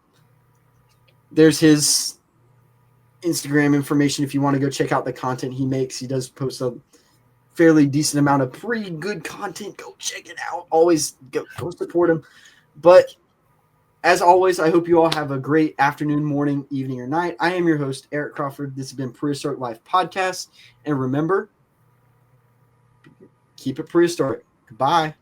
There's his Instagram information if you want to go check out the content he makes. He does post a fairly decent amount of pretty good content. Go check it out. Always go support him. But as always, I hope you all have a great afternoon, morning, evening, or night. I am your host, Eric Crawford. This has been Prehistoric Life Podcast. And remember, keep it prehistoric. Goodbye.